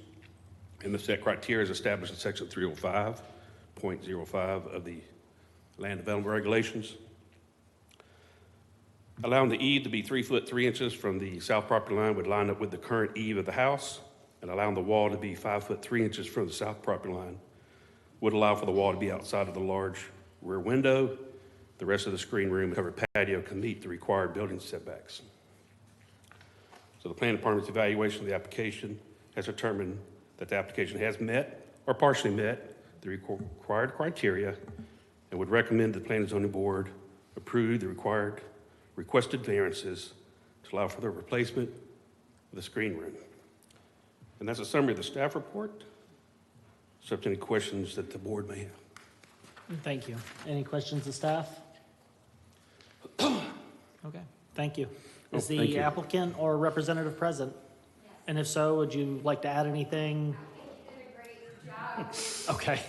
and the set criteria as established in Section 305.05 of the land development regulations. Allowing the eave to be 3 foot 3 inches from the south property line would line up with the current eave of the house. and allowing the wall to be 5 foot 3 inches from the south property line would allow for the wall to be outside of the large rear window. The rest of the screen room and covered patio can meet the required building setbacks. So the planning department's evaluation of the application has determined that the application has met or partially met the required criteria and would recommend the planning and zoning board approve the requested variances to allow for the replacement of the screen room. And that's a summary of the staff report. Subject to any questions that the board may have. Thank you. Any questions of staff? Okay, thank you. Is thank the you. applicant or representative present? And if so, would you like to add anything? Okay.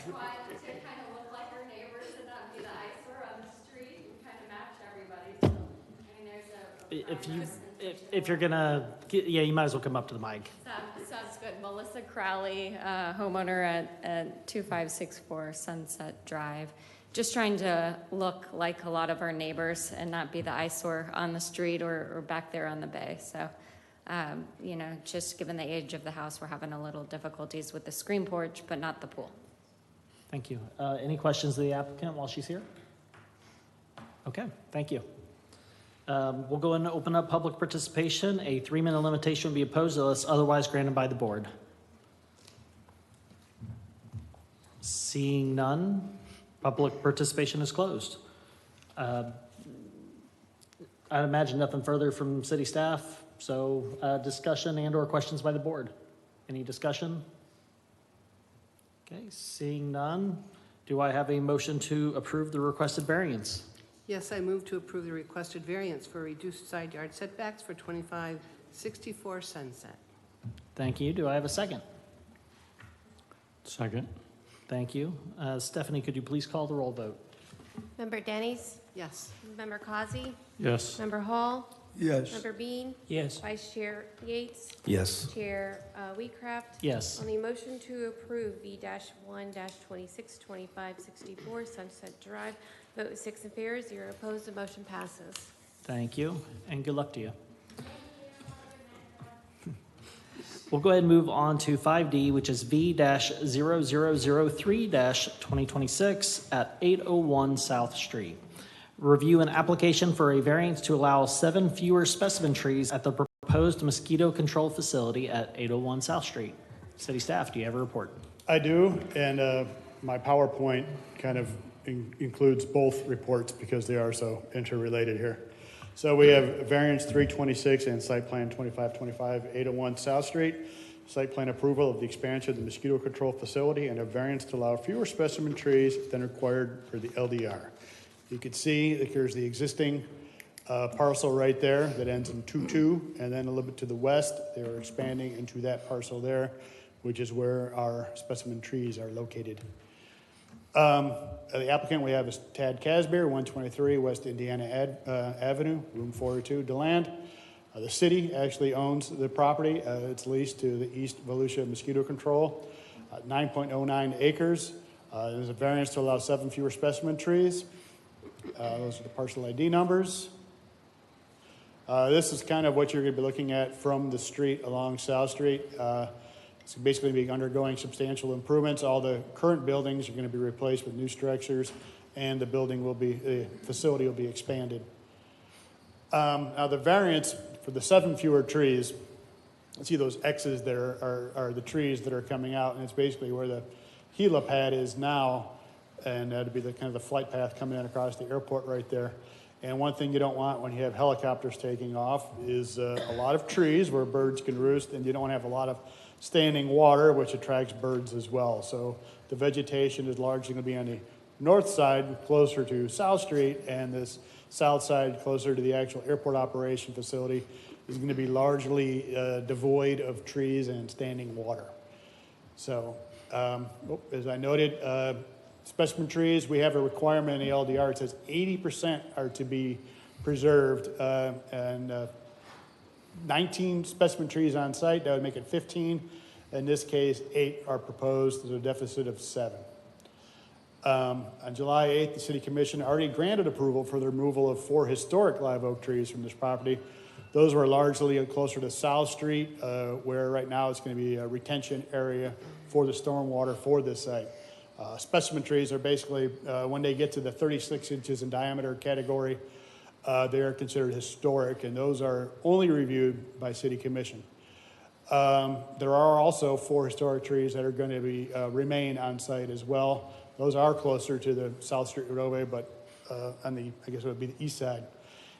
If you're gonna, yeah, you might as well come up to the mic. Sounds good. Melissa Crowley, homeowner at 2564 Sunset Drive. Just trying to look like a lot of our neighbors and not be the eyesore on the street or back there on the bay. So, you know, just given the age of the house, we're having a little difficulties with the screen porch, but not the pool. Thank you. Any questions of the applicant while she's here? Okay, thank you. We'll go and open up public participation. A 3-minute limitation will be imposed unless otherwise granted by the board. Seeing none, public participation is closed. I'd imagine nothing further from city staff, so discussion and/or questions by the board. Any discussion? Okay, seeing none, do I have a motion to approve the requested variance? Yes, I move to approve the requested variance for reduced side yard setbacks for 2564 Sunset. Thank you. Do I have a second? Second. Thank you. Stephanie, could you please call the roll vote? Member Denny's? Yes. Member Causey? Yes. Member Hall? Yes. Member Bean? Yes. Vice Chair Yates? Yes. Chair Wheatcraft? Yes. On the motion to approve V-1-262564 Sunset Drive, vote is 6 in favor, 0 opposed, the motion passes. Thank you, and good luck to you. We'll go ahead and move on to 5D, which is V-0003-2026 at 801 South Street. Review an application for a variance to allow 7 fewer specimen trees at the proposed mosquito control facility at 801 South Street. City staff, do you have a report? I do, and my PowerPoint kind of includes both reports because they are so interrelated here. So we have variance 326 and site plan 2525, 801 South Street. Site plan approval of the expansion of the mosquito control facility and a variance to allow fewer specimen trees than required for the LDR. You can see that here's the existing parcel right there that ends in 22, and then a little bit to the west, they're expanding into that parcel there, which is where our specimen trees are located. The applicant we have is Tad Casbeer, 123 West Indiana Avenue, room 402, DeLand. The city actually owns the property. It's leased to the East Volusia Mosquito Control, 9.09 acres. There's a variance to allow 7 fewer specimen trees. Those are the parcel ID numbers. This is kind of what you're going to be looking at from the street along South Street. It's basically be undergoing substantial improvements. All the current buildings are going to be replaced with new structures, and the facility will be expanded. Now the variance for the 7 fewer trees, you see those X's there are the trees that are coming out, and it's basically where the helipad is now, and that'd be the kind of the flight path coming in across the airport right there. And one thing you don't want when you have helicopters taking off is a lot of trees where birds can roost, and you don't want to have a lot of standing water, which attracts birds as well. So the vegetation is largely going to be on the north side, closer to South Street, and this south side, closer to the actual airport operation facility, is going to be largely devoid of trees and standing water. So, as I noted, specimen trees, we have a requirement in the LDR. It says 80% are to be preserved, and 19 specimen trees on site, that would make it 15. In this case, 8 are proposed. There's a deficit of 7. On July 8th, the City Commission already granted approval for the removal of 4 historic live oak trees from this property, Those were largely closer to South Street, where right now it's going to be a retention area for the stormwater for this site. Specimen trees are basically, when they get to the 36 inches in diameter category, they are considered historic, and those are only reviewed by City Commission. There are also 4 historic trees that are going to be remain on site as well. Those are closer to the South Street roadway, but on the, I guess it would be the east side.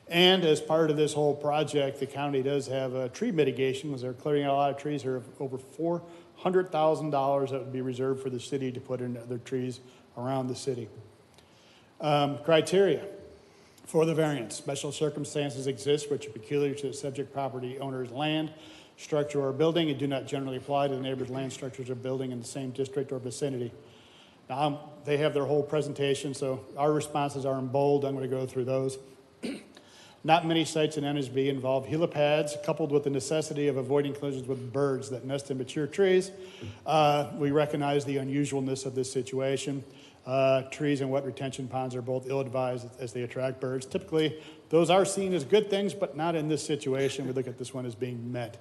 And as part of this whole project, the county does have a tree mitigation, because they're clearing out a lot of trees. There are over $400,000 that would be reserved for the city to put in other trees around the city. Criteria for the variance. Special circumstances exist which are peculiar to the subject property owner's land, structure, or building, and do not generally apply to the neighbor's land, structures, or building in the same district or vicinity. Now, they have their whole presentation, so our responses are in bold. I'm going to go through those. Not many sites in NSB involve helipads, coupled with the necessity of avoiding collisions with birds that nest in mature trees. We recognize the unusualness of this situation. Trees and wet retention ponds are both ill-advised as they attract birds. Typically, those are seen as good things, but not in this situation. We look at this one as being met.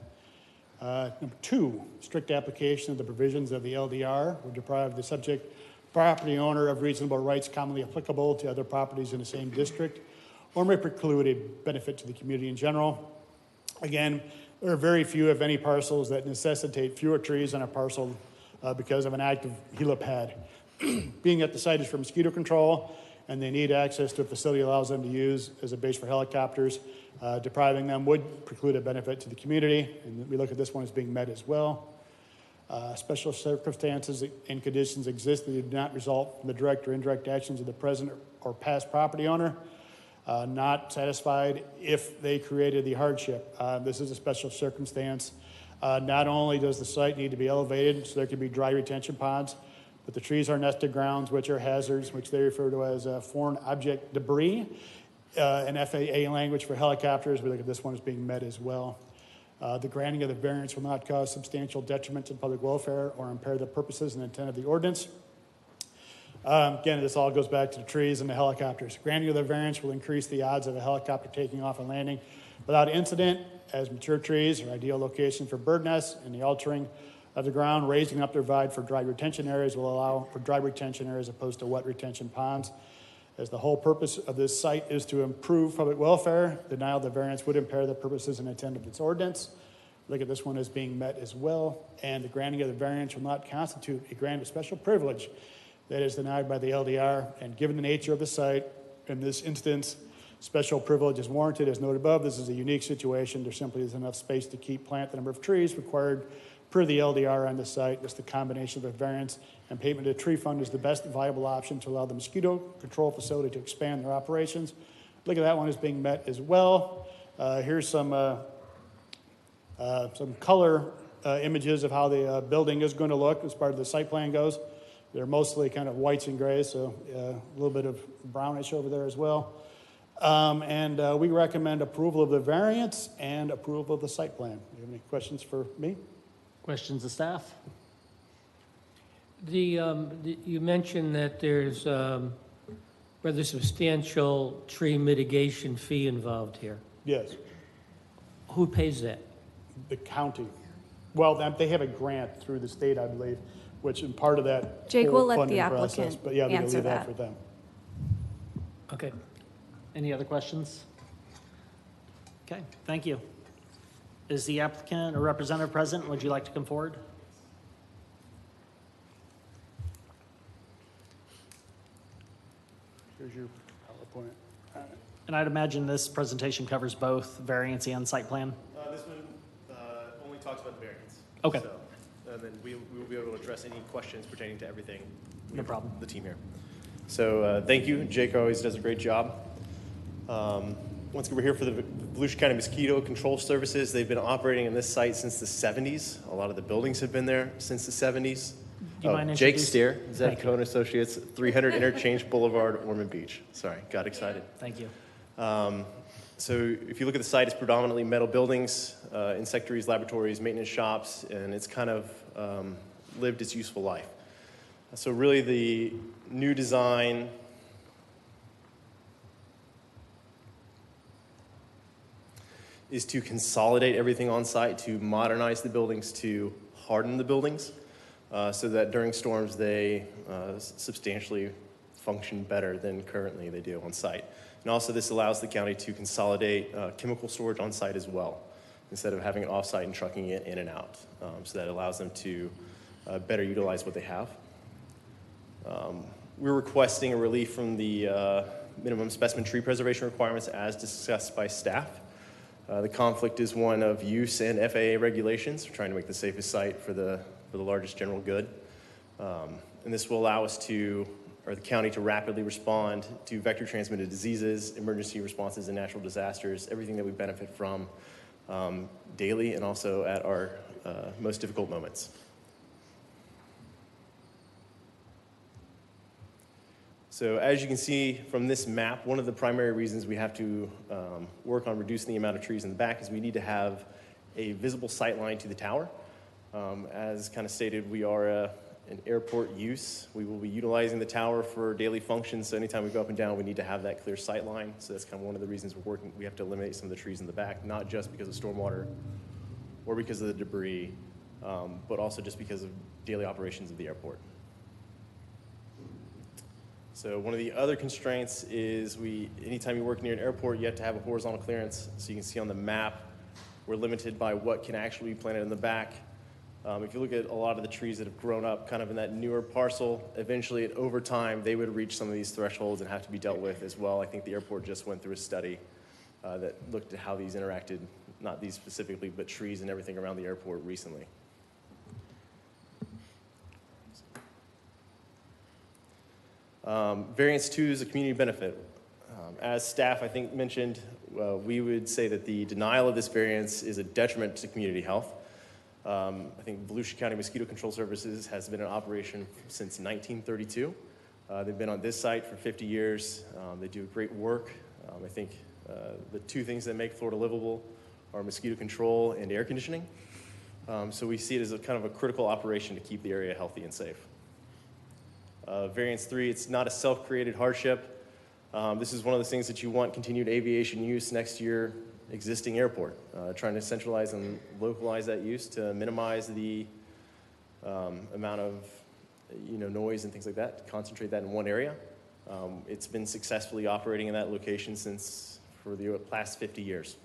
Number 2, strict application of the provisions of the LDR would deprive the subject property owner of reasonable rights commonly applicable to other properties in the same district, or may preclude a benefit to the community in general. Again, there are very few, if any, parcels that necessitate fewer trees on a parcel because of an active helipad. Being that the site is for mosquito control and they need access to a facility that allows them to use as a base for helicopters, depriving them would preclude a benefit to the community, and we look at this one as being met as well. Special circumstances and conditions exist that do not result from the direct or indirect actions of the present or past property owner. Not satisfied if they created the hardship. This is a special circumstance. Not only does the site need to be elevated so there can be dry retention ponds, but the trees are nested grounds, which are hazards, which they refer to as foreign object debris. In FAA language for helicopters, we look at this one as being met as well. The granting of the variance will not cause substantial detriment to public welfare or impair the purposes and intent of the ordinance. Again, this all goes back to the trees and the helicopters. Granting of the variance will increase the odds of a helicopter taking off and landing without incident, as mature trees are ideal location for bird nests, and the altering of the ground, raising up the divide for dry retention areas will allow for dry retention areas opposed to wet retention ponds. As the whole purpose of this site is to improve public welfare, denial of the variance would impair the purposes and intent of its ordinance. Look at this one as being met as well, and the granting of the variance will not constitute a grant of special privilege that is denied by the LDR, and given the nature of the site, in this instance, special privilege is warranted. As noted above, this is a unique situation. There simply is enough space to plant the number of trees required per the LDR on the site. Just the combination of a variance and payment of the tree fund is the best viable option to allow the mosquito control facility to expand their operations. Look at that one as being met as well. Here's some color images of how the building is going to look as part of the site plan goes. They're mostly kind of whites and grays, so a little bit of brownish over there as well. We recommend approval of the variance and approval of the site plan. Do you have any questions for me? Questions of staff? You mentioned that there's rather substantial tree mitigation fee involved here. Yes. Who pays that? The county. Well, they have a grant through the state, I believe, which in part of that Jake whole will let funding the process, applicant but yeah, we'll answer leave that that. for them. Okay. Any other questions? Okay, thank you. Is the applicant or representative present? Would you like to come forward? Here's your PowerPoint. And I'd imagine this presentation covers both variance and site plan? This one only talks about the variance. Okay. So, and then we will be able to address any questions pertaining to everything. No problem. The team here. So thank you. Jake always does a great job. Once again, we're here for the Volusia County Mosquito Control Services. They've been operating in this site since the 70s. A lot of the buildings have been there since the 70s. Do you mind Jake introducing- Steer, Thank Zeb Cohn Associates, 300 Interchange Boulevard, Ormond Beach. Sorry, got excited. Thank you. So if you look at the site, it's predominantly metal buildings, insectaries, laboratories, maintenance shops, and it's kind of lived its useful life. So really the new design is to consolidate everything on site, to modernize the buildings, to harden the buildings, so that during storms they substantially function better than currently they do on site. And also this allows the county to consolidate chemical storage on site as well, instead of having it off-site and trucking it in and out. So that allows them to better utilize what they have. We're requesting a relief from the minimum specimen tree preservation requirements as discussed by staff. The conflict is one of use and FAA regulations. We're trying to make the safest site for the largest general good. And this will allow us to, or the county, to rapidly respond to vector transmitted diseases, emergency responses, and natural disasters, everything that we benefit from daily and also at our most difficult moments. So as you can see from this map, one of the primary reasons we have to work on reducing the amount of trees in the back is we need to have a visible sight line to the tower. As kind of stated, we are an airport use. We will be utilizing the tower for daily functions, so anytime we go up and down, we need to have that clear sight line. So that's kind of one of the reasons we're working. We have to eliminate some of the trees in the back, not just because of stormwater or because of the debris, but also just because of daily operations of the airport. So one of the other constraints is anytime you work near an airport, you have to have a horizontal clearance. So you can see on the map, we're limited by what can actually be planted in the back. If you look at a lot of the trees that have grown up kind of in that newer parcel, eventually over time, they would reach some of these thresholds and have to be dealt with as well. I think the airport just went through a study that looked at how these interacted, not these specifically, but trees and everything around the airport recently. Variance 2 is a community benefit. As staff, I think, mentioned, we would say that the denial of this variance is a detriment to community health. I think Volusia County Mosquito Control Services has been in operation since 1932. They've been on this site for 50 years. They do great work. I think the two things that make Florida livable are mosquito control and air conditioning. So we see it as a kind of a critical operation to keep the area healthy and safe. Variance 3, it's not a self-created hardship. This is one of the things that you want continued aviation use next to your existing airport, trying to centralize and localize that use to minimize the amount of noise and things like that, to concentrate that in one area. It's been successfully operating in that location for the past 50 years.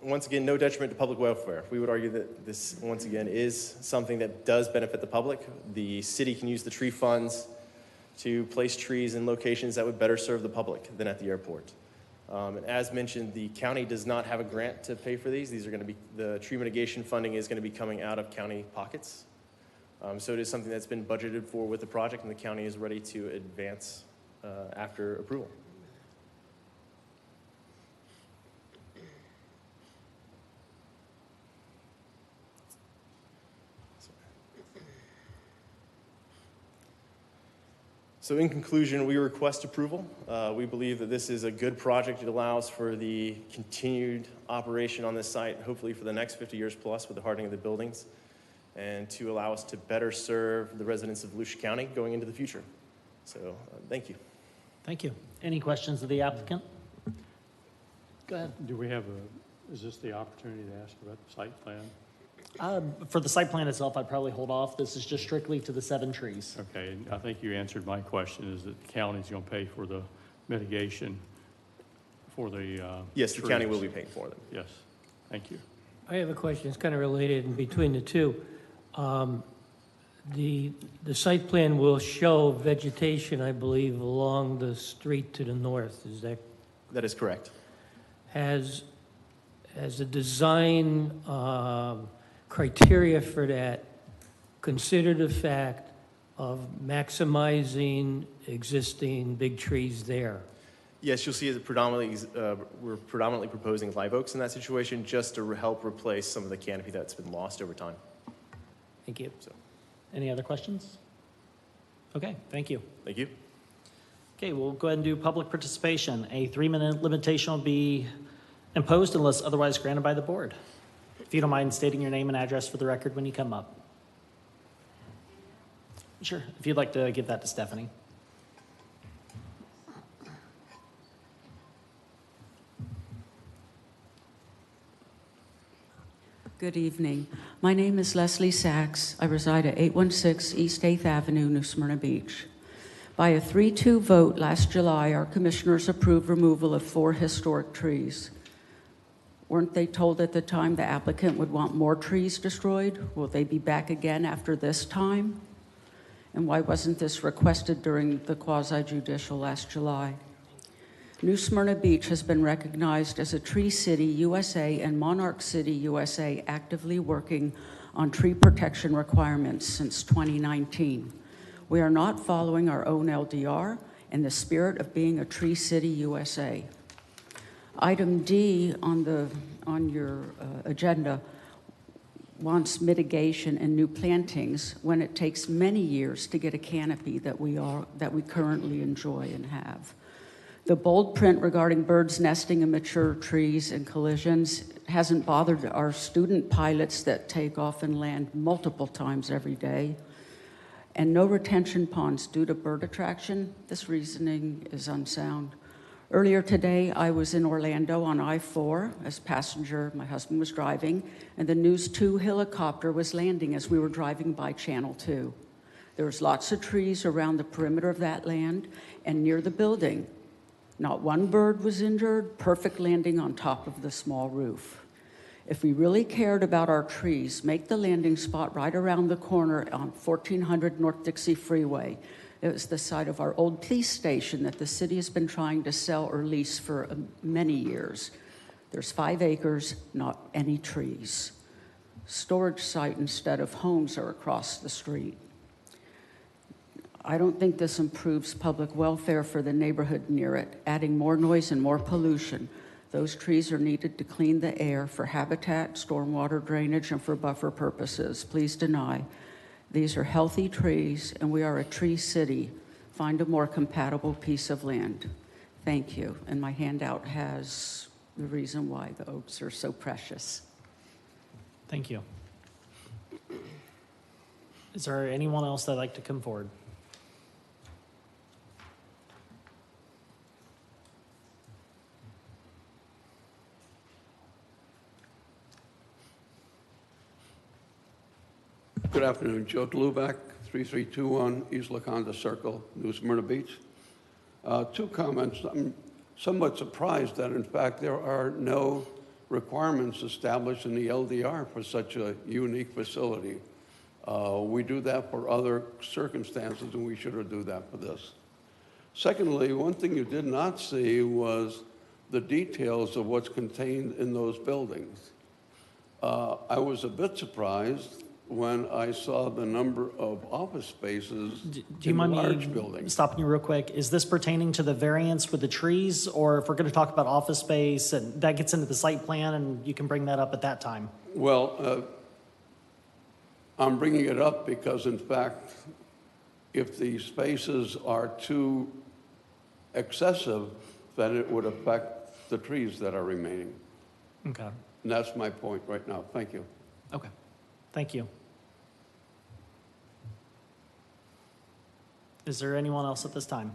Once again, no detriment to public welfare. We would argue that this, once again, is something that does benefit the public. The city can use the tree funds to place trees in locations that would better serve the public than at the airport. And as mentioned, the county does not have a grant to pay for these. These are going to be, the tree mitigation funding is going to be coming out of county pockets. So it is something that's been budgeted for with the project, and the county is ready to advance after approval. So in conclusion, we request approval. We believe that this is a good project. It allows for the continued operation on this site, hopefully for the next 50 years plus with the hardening of the buildings, and to allow us to better serve the residents of Volusia County going into the future. So thank you. Thank you. Any questions of the applicant? Go ahead. Do we have is this the opportunity to ask about the site plan? For the site plan itself, I'd probably hold off. This is just strictly to the 7 trees. Okay, I think you answered my question, is that the county's going to pay for the mitigation for the Yes, the trees. county will be paying for them. Yes, thank you. I have a question, it's kind of related in between the two. The site plan will show vegetation, I believe, along the street to the north, is that? That is correct. Has the design criteria for that consider the fact of maximizing existing big trees there? Yes, you'll see it predominantly, we're predominantly proposing live oaks in that situation just to help replace some of the canopy that's been lost over time. Thank you. So, Any other questions? Okay, thank you. thank you. Okay, we'll go ahead and do public participation. A 3-minute limitation will be imposed unless otherwise granted by the board. If you don't mind stating your name and address for the record when you come up. Sure, if you'd like to give that to Stephanie. Good evening. My name is Leslie Sachs. I reside at 816 East 8th Avenue, New Smyrna Beach. By a 3-2 vote last July, our commissioners approved removal of 4 historic trees. Weren't they told at the time the applicant would want more trees destroyed? Will they be back again after this time? And why wasn't this requested during the quasi-judicial last July? New Smyrna Beach has been recognized as a Tree City USA and Monarch City USA actively working on tree protection requirements since 2019. We are not following our own LDR in the spirit of being a Tree City USA. Item D on your agenda wants mitigation and new plantings when it takes many years to get a canopy that we currently enjoy and have. The bold print regarding birds nesting in mature trees and collisions hasn't bothered our student pilots that take off and land multiple times every day. And no retention ponds due to bird attraction. This reasoning is unsound. Earlier today, I was in Orlando on I-4 as passenger. My husband was driving, and the News 2 helicopter was landing as we were driving by Channel 2. There was lots of trees around the perimeter of that land and near the building. Not one bird was injured, perfect landing on top of the small roof. If we really cared about our trees, make the landing spot right around the corner on 1400 North Dixie Freeway. It was the site of our old police station that the city has been trying to sell or lease for many years. There's 5 acres, not any trees. Storage site instead of homes are across the street. I don't think this improves public welfare for the neighborhood near it, adding more noise and more pollution. Those trees are needed to clean the air for habitat, stormwater drainage, and for buffer purposes. Please deny. These are healthy trees, and we are a tree city. Find a more compatible piece of land. Thank you. And my handout has the reason why the oaks are so precious. Thank you. Is there anyone else that'd like to come forward? Good afternoon, Joe Dluback, 3321 East LaConda Circle, New Smyrna Beach. 2 comments. I'm somewhat surprised that, in fact, there are no requirements established in the LDR for such a unique facility. We do that for other circumstances, and we should do that for this. Secondly, one thing you did not see was the details of what's contained in those buildings. I was a bit surprised when I saw the number of office spaces Do you in mind large me buildings. stopping you real quick? Is this pertaining to the variance with the trees, or if we're going to talk about office space, and that gets into the site plan, and you can bring that up at that time? Well, I'm bringing it up because, in fact, if the spaces are too excessive, then it would affect the trees that are remaining. Okay. And that's my point right now. Thank you. Okay. Thank you. Is there anyone else at this time?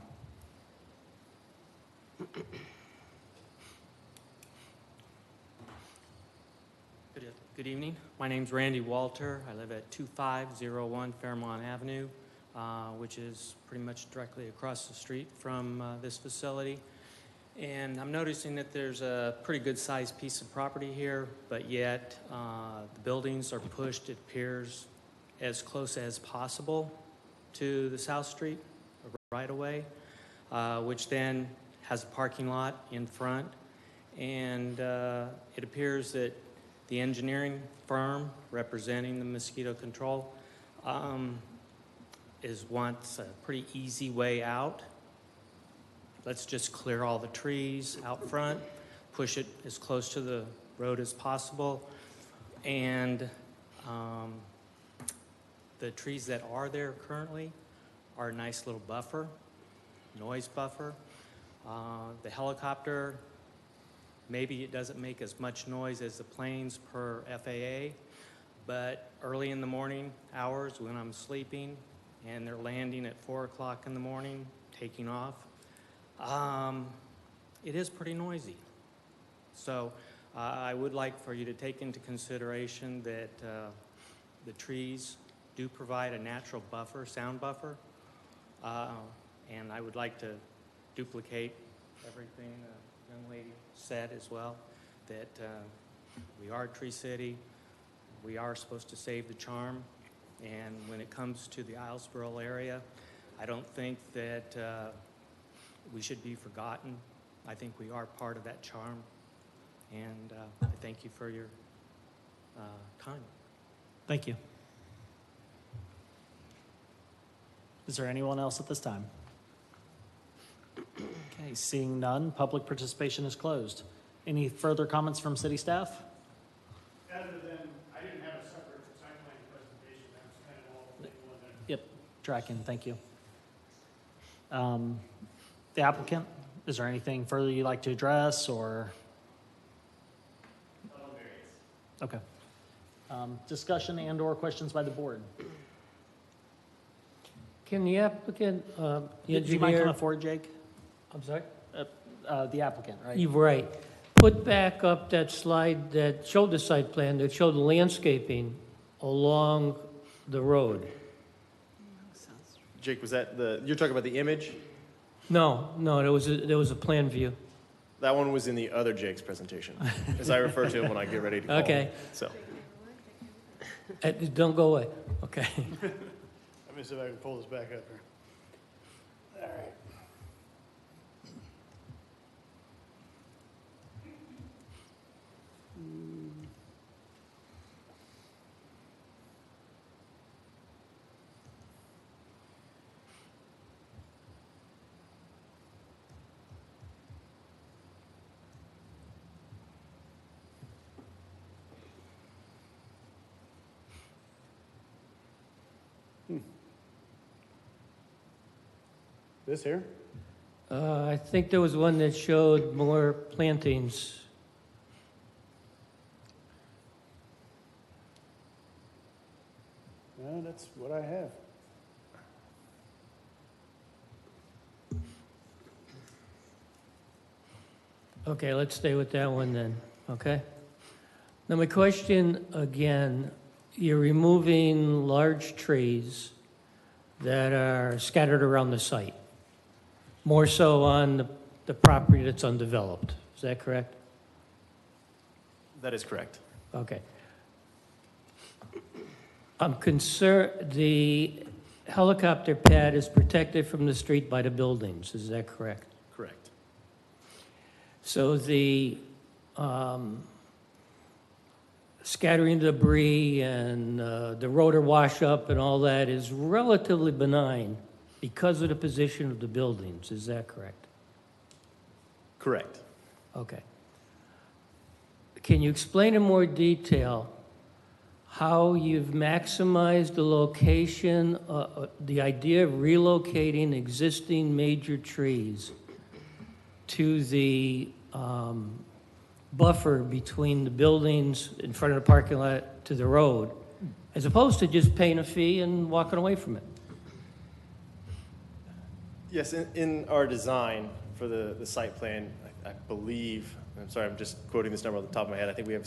Good evening. My name's Randy Walter. I live at 2501 Fairmont Avenue, which is pretty much directly across the street from this facility. And I'm noticing that there's a pretty good sized piece of property here, but yet the buildings are pushed, it appears, as close as possible to the South Street right away, which then has a parking lot in front. And it appears that the engineering firm representing the mosquito control wants a pretty easy way out. Let's just clear all the trees out front, push it as close to the road as possible, and the trees that are there currently are a nice little buffer, noise buffer. The helicopter, maybe it doesn't make as much noise as the planes per FAA, but early in the morning hours when I'm sleeping and they're landing at 4 o'clock in the morning, taking off, it is pretty noisy. So I would like for you to take into consideration that the trees do provide a natural buffer, sound buffer, and I would like to duplicate everything the young lady said as well, that we are a tree city, we are supposed to save the charm, and when it comes to the Islesboro area, I don't think that we should be forgotten. I think we are part of that charm, and I thank you for your time. Thank you. Is there anyone else at this time? Okay, seeing none, public participation is closed. Any further comments from city staff? Other than, I didn't have a separate site plan presentation, that was kind of all in one there. Yep, tracking, thank you. The applicant, is there anything further you'd like to address, or? Okay. Discussion and/or questions by the board? Can the applicant, the Do you mind engineer? coming forward, Jake? I'm sorry? The applicant, right? You're right. Put back up that slide that showed the site plan, that showed the landscaping along the road. Jake, was that you're talking about the image? No, there was a plan view. That one was in the other Jake's presentation, as I refer to him when I get ready to call Okay. him. So, Don't go away, okay. Let me see if I can pull this back up here. All right. This here? I think there was one that showed more plantings. No, that's what I have. Okay, let's stay with that one then, okay? Now my question again, you're removing large trees that are scattered around the site, more so on the property that's undeveloped. Is that correct? that is correct. Okay. I'm concerned, the helicopter pad is protected from the street by the buildings, is that correct? Correct. So the scattering debris and the rotor wash up and all that is relatively benign because of the position of the buildings, is that correct? Correct. Okay. Can you explain in more detail how you've maximized the location, the idea of relocating existing major trees to the buffer between the buildings in front of the parking lot to the road, as opposed to just paying a fee and walking away from it? Yes, in our design for the site plan, I believe, I'm sorry, I'm just quoting this number off the top of my head, I think we have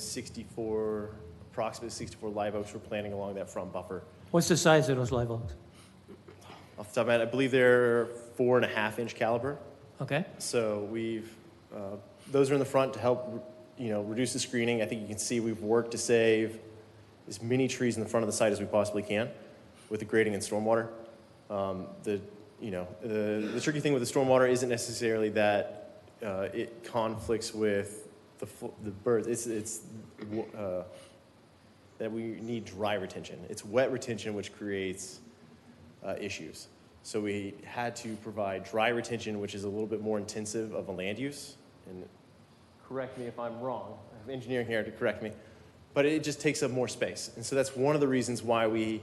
approximately 64 live oaks we're planting along that front buffer. What's the size of those live oaks? Off the top of my head, I believe they're 4.5-inch caliber. Okay. So those are in the front to help, reduce the screening. I think you can see we've worked to save as many trees in the front of the site as we possibly can with the grading and stormwater. The tricky thing with the stormwater isn't necessarily that it conflicts with the birds. It's that we need dry retention. It's wet retention which creates issues. So we had to provide dry retention, which is a little bit more intensive of a land use. And correct me if I'm wrong. I have engineering here to correct me. But it just takes up more space. And so that's one of the reasons why we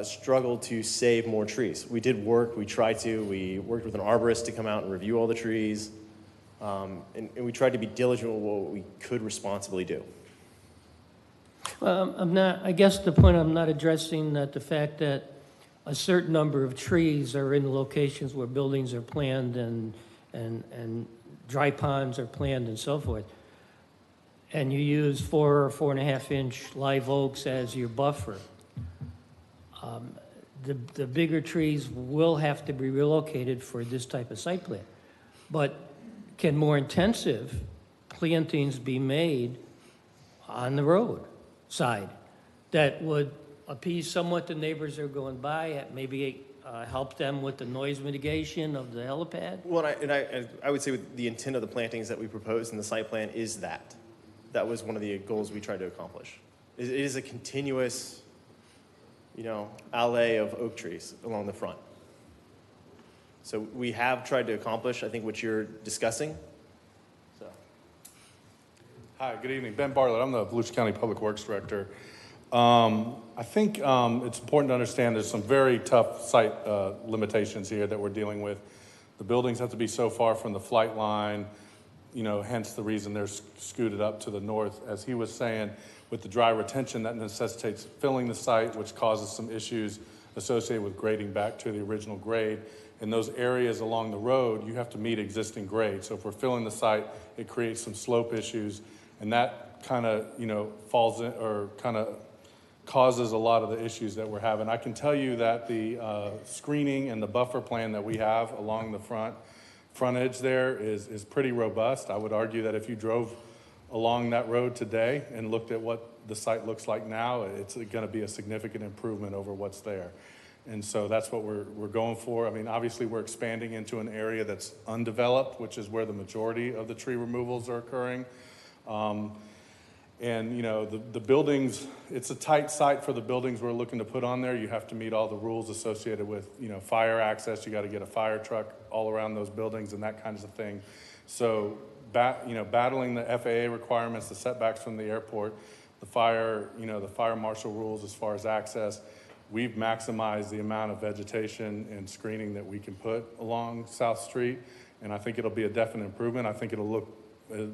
struggled to save more trees. We did work, we worked with an arborist to come out and review all the trees. And we tried to be diligent with what we could responsibly do. Well, I guess the point I'm not addressing that the fact that a certain number of trees are in locations where buildings are planned and dry ponds are planned and so forth. and you use 4 or 4.5 inch live oaks as your buffer, the bigger trees will have to be relocated for this type of site plan. But can more intensive plantings be made on the road side that would appease somewhat the neighbors that are going by, maybe help them with the noise mitigation of the helipad? Well, I would say with the intent of the plantings that we proposed in the site plan is that. That was one of the goals we tried to accomplish. It is a continuous, alley of oak trees along the front. So we have tried to accomplish, I think, what you're discussing. So. Hi, good evening. Ben Bartlett. I'm the Volusia County Public Works Director. I think it's important to understand there's some very tough site limitations here that we're dealing with. The buildings have to be so far from the flight line, hence the reason they're scooted up to the north. As he was saying, with the dry retention, that necessitates filling the site, which causes some issues associated with grading back to the original grade. In those areas along the road, you have to meet existing grade. So if we're filling the site, it creates some slope issues, and that kind of, falls in or kind of causes a lot of the issues that we're having. I can tell you that the screening and the buffer plan that we have along the frontage there is pretty robust. I would argue that if you drove along that road today and looked at what the site looks like now, it's going to be a significant improvement over what's there. And so that's what we're going for. I mean, obviously we're expanding into an area that's undeveloped, which is where the majority of the tree removals are occurring. And the buildings, it's a tight site for the buildings we're looking to put on there. You have to meet all the rules associated with, fire access. You got to get a fire truck all around those buildings and that kinds of thing. So, battling the FAA requirements, the setbacks from the airport, the fire marshal rules as far as access, we've maximized the amount of vegetation and screening that we can put along South Street. And I think it'll be a definite improvement. I think it'll look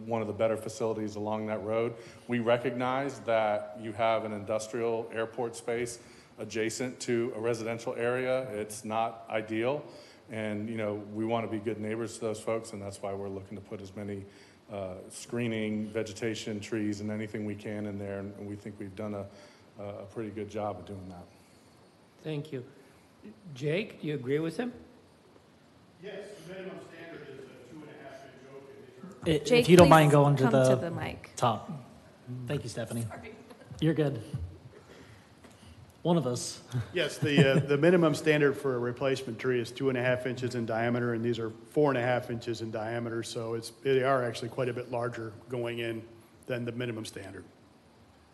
one of the better facilities along that road. We recognize that you have an industrial airport space adjacent to a residential area. It's not ideal, and we want to be good neighbors to those folks, and that's why we're looking to put as many screening, vegetation, trees, and anything we can in there, and we think we've done a pretty good job of doing that. Thank you. Jake, do you agree with him? Yes, the minimum standard is a 2.5 inch oak. If you don't mind going to come the, to the mic. top. Thank you, Stephanie. You're good. One of us. Yes, the minimum standard for a replacement tree is 2.5 inches in diameter, and these are 4.5 inches in diameter, so they are actually quite a bit larger going in than the minimum standard.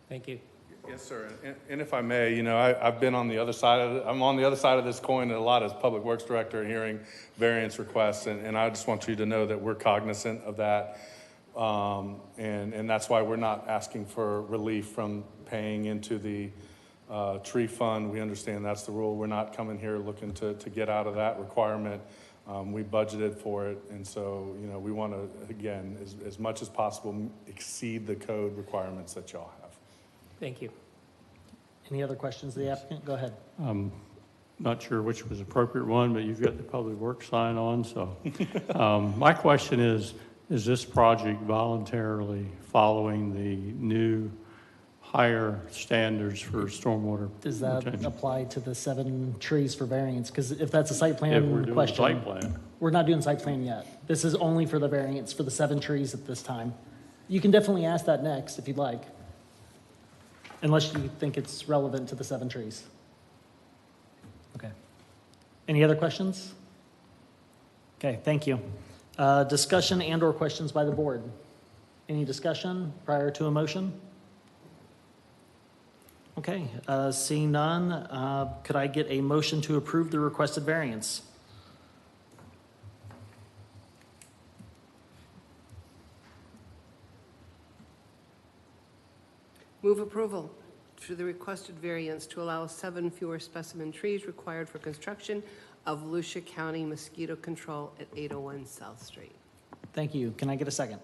Thank you. Yes, sir. And if I may, I've been on the other side of it. I'm on the other side of this coin a lot as Public Works Director, hearing variance requests, and I just want you to know that we're cognizant of that, and that's why we're not asking for relief from paying into the tree fund. We understand that's the rule. We're not coming here looking to get out of that requirement. We budgeted for it, and so we want to, again, as much as possible, exceed the code requirements that y'all have. Thank you. Any other questions of the applicant? Go ahead. Not sure which was the appropriate one, but you've got the public works sign on, so. My question is this project voluntarily following the new higher standards for stormwater Does that retention? apply to the 7 trees for variance? Because if that's a site If plan we're doing question. site plan. We're not doing site plan yet. This is only for the variance for the 7 trees at this time. You can definitely ask that next if you'd like. Unless you think it's relevant to the 7 trees. Okay. Any other questions? Okay, thank you. Discussion and/or questions by the board? Any discussion prior to a motion? Okay, seeing none, could I get a motion to approve the requested variance? Move approval for the requested variance to allow 7 fewer specimen trees required for construction of Volusia County mosquito control at 801 South Street. Thank you. Can I get a second?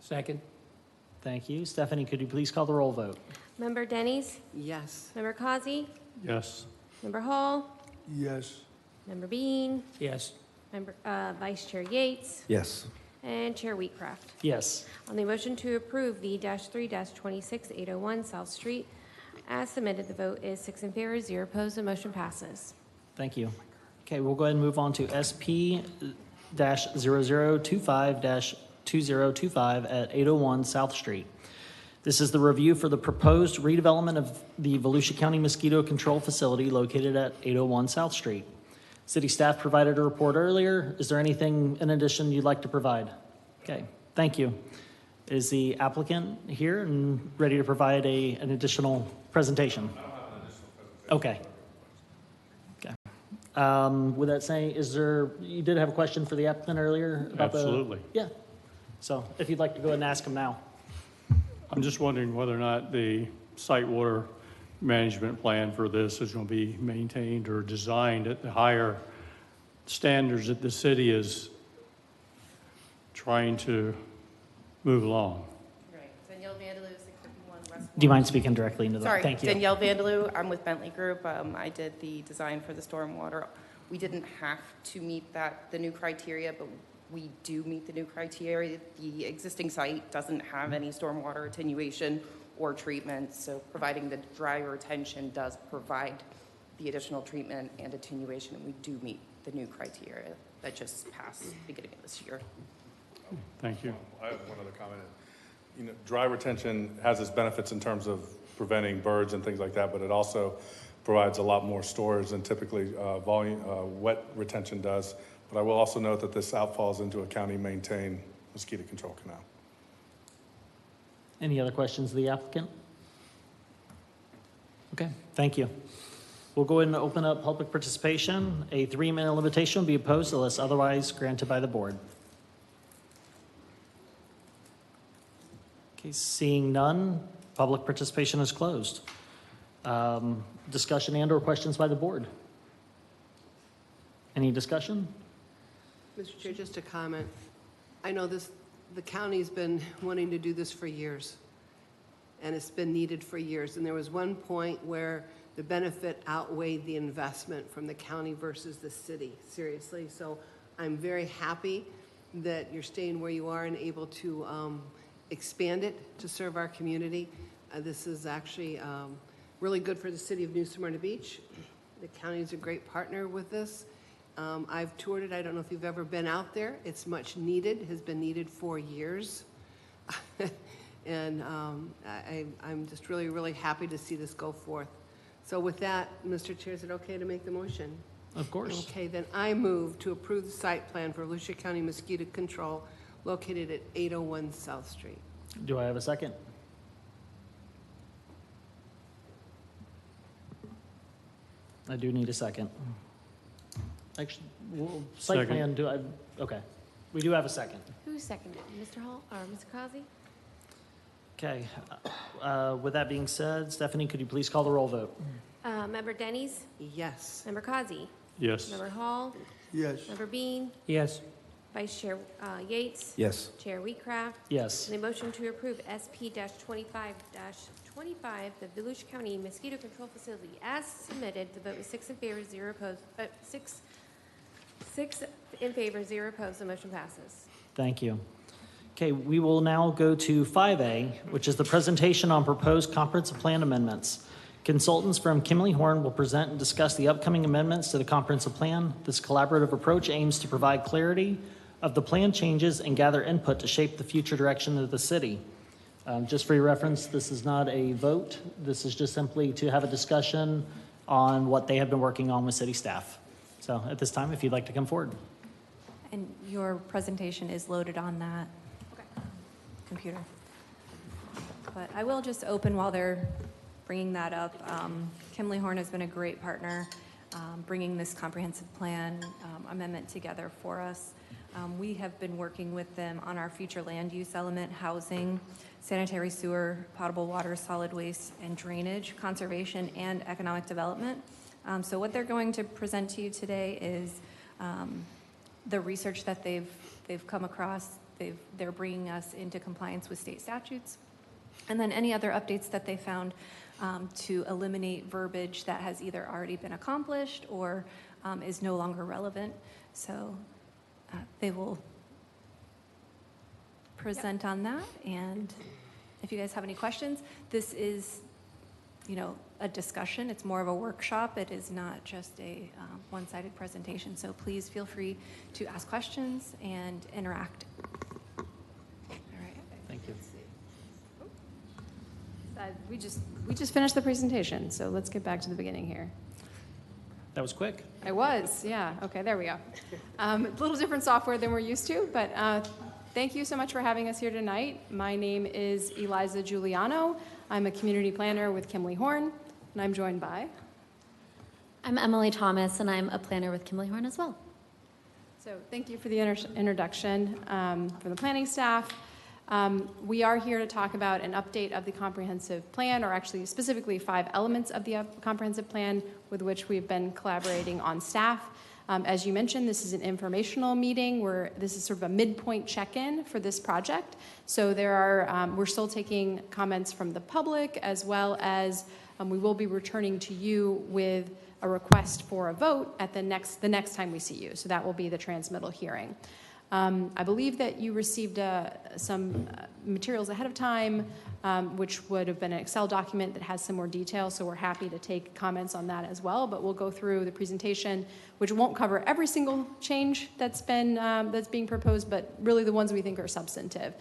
Second. Thank you. Stephanie, could you please call the roll vote? Member Denny's? Yes. Member Causey? Yes. Member Hall? Yes. Member Bean? Yes. Member, Vice Chair Yates? Yes. And Chair Wheatcraft. Yes. On the motion to approve V-3-26801 South Street as submitted, the vote is 6 in favor, 0 opposed, the motion passes. Thank you. Okay, we'll go ahead and move on to SP-0025-2025 at 801 South Street. This is the review for the proposed redevelopment of the Volusia County Mosquito Control Facility located at 801 South Street. City staff provided a report earlier. Is there anything in addition you'd like to provide? Okay, thank you. Is the applicant here and ready to provide an additional presentation? Okay. Okay. With that saying, you did have a question for the applicant earlier about Absolutely. Yeah. So if you'd like to go ahead and ask him now. I'm just wondering whether or not the site water management plan for this is going to be maintained or designed at the higher standards that the city is trying to move along. Right. Danielle Vandeloo, 651 West. Do you mind speaking directly into that? Sorry, Thank you. Danielle Vandeloo. I'm with Bentley Group. I did the design for the stormwater. We didn't have to meet the new criteria, but we do meet the new criteria. The existing site doesn't have any stormwater attenuation or treatment, so providing the dry retention does provide the additional treatment and attenuation, and we do meet the new criteria that just passed beginning of this year. Thank you. I have one other comment. Dry retention has its benefits in terms of preventing birds and things like that, but it also provides a lot more storage than typically wet retention does. But I will also note that this outfalls into a county-maintained mosquito control canal. Any other questions of the applicant? Okay, thank you. We'll go ahead and open up public participation. A 3-minute limitation will be opposed unless otherwise granted by the board. Okay, seeing none, public participation is closed. Discussion and/or questions by the board? Any discussion? Mr. Chair, just a comment. I know the county's been wanting to do this for years, and it's been needed for years. And there was one point where the benefit outweighed the investment from the county versus the city, seriously. So I'm very happy that you're staying where you are and able to expand it to serve our community. This is actually really good for the city of New Smyrna Beach. The county is a great partner with this. I've toured it. I don't know if you've ever been out there. It's much needed, has been needed for years. And I'm just really, really happy to see this go forth. So with that, Mr. Chair, is it okay to make the motion? Of course. Okay, then I move to approve the site plan for Volusia County Mosquito Control located at 801 South Street. Do I have a second? I do need a second. Actually, site Second. plan, okay. We do have a second. Who seconded? Mr. Hall or Mr. Kazi? Okay. With that being said, Stephanie, could you please call the roll vote? Member Denny's? Yes. Member Kazi? Yes. Member Hall? Yes. Member Bean? Yes. Vice Chair Yates? Yes. Chair Wheatcraft? Yes. And a motion to approve SP-25-25, the Volusia County Mosquito Control Facility as submitted. The vote was 6 in favor, 0 opposed. 6 in favor, 0 opposed. The motion passes. Thank you. Okay, we will now go to 5A, which is the presentation on proposed comprehensive plan amendments. Consultants from Kimley Horn will present and discuss the upcoming amendments to the comprehensive plan. This collaborative approach aims to provide clarity of the plan changes and gather input to shape the future direction of the city. Just for your reference, this is not a vote. This is just simply to have a discussion on what they have been working on with city staff. So at this time, if you'd like to come forward. And your presentation is loaded on that computer. But I will just open while they're bringing that up. Kimley Horn has been a great partner bringing this comprehensive plan amendment together for us. We have been working with them on our future land use element, housing, sanitary sewer, potable water, solid waste, and drainage, conservation, and economic development. So what they're going to present to you today is the research that they've come across. They're bringing us into compliance with state statutes. And then any other updates that they found to eliminate verbiage that has either already been accomplished or is no longer relevant. So they will present on that, and if you guys have any questions, this is, a discussion. It's more of a workshop. It is not just a one-sided presentation, so please feel free to ask questions and interact. All right. Thank you. We just finished the presentation, so let's get back to the beginning here. That was quick. I was, yeah. Okay, there we go. A little different software than we're used to, but thank you so much for having us here tonight. My name is Eliza Giuliano. I'm a community planner with Kimley Horn, and I'm joined by... I'm Emily Thomas, and I'm a planner with Kimley Horn as well. So thank you for the introduction from the planning staff. We are here to talk about an update of the comprehensive plan, or actually specifically 5 elements of the comprehensive plan with which we've been collaborating on staff. As you mentioned, this is an informational meeting where this is sort of a midpoint check-in for this project. So we're still taking comments from the public, as well as we will be returning to you with a request for a vote at the next time we see you. So that will be the transmittal hearing. I believe that you received some materials ahead of time, which would have been an Excel document that has some more detail, so we're happy to take comments on that as well. But we'll go through the presentation, which won't cover every single change that's being proposed, but really the ones we think are substantive.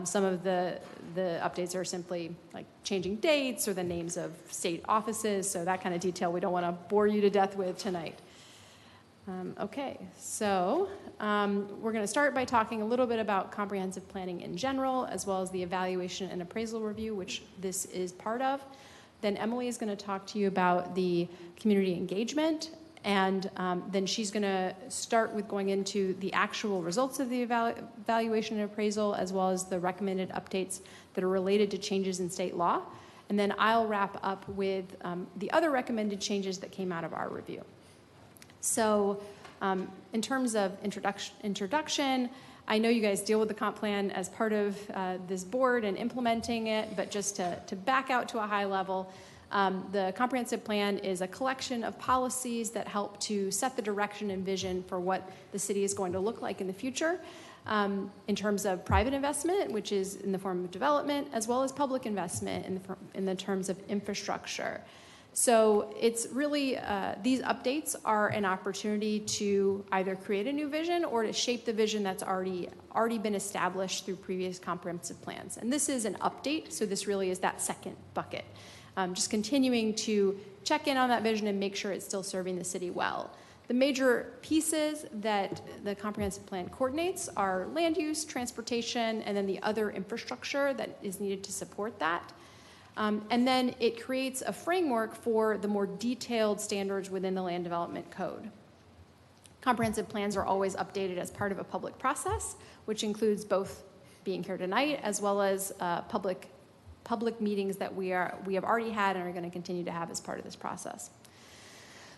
Some of the updates are simply like changing dates or the names of state offices, so that kind of detail we don't want to bore you to death with tonight. Okay, so we're going to start by talking a little bit about comprehensive planning in general, as well as the evaluation and appraisal review, which this is part of. Then Emily is going to talk to you about the community engagement, and then she's going to start with going into the actual results of the evaluation and appraisal, as well as the recommended updates that are related to changes in state law. And then I'll wrap up with the other recommended changes that came out of our review. So in terms of introduction, I know you guys deal with the comp plan as part of this board and implementing it, but just to back out to a high level, the comprehensive plan is a collection of policies that help to set the direction and vision for what the city is going to look like in the future in terms of private investment, which is in the form of development, as well as public investment in the terms of infrastructure. So it's really, these updates are an opportunity to either create a new vision or to shape the vision that's already been established through previous comprehensive plans. And this is an update, so this really is that second bucket. Just continuing to check in on that vision and make sure it's still serving the city well. The major pieces that the comprehensive plan coordinates are land use, transportation, and then the other infrastructure that is needed to support that. And then it creates a framework for the more detailed standards within the land development code. Comprehensive plans are always updated as part of a public process, which includes both being here tonight as well as public meetings that we have already had and are going to continue to have as part of this process.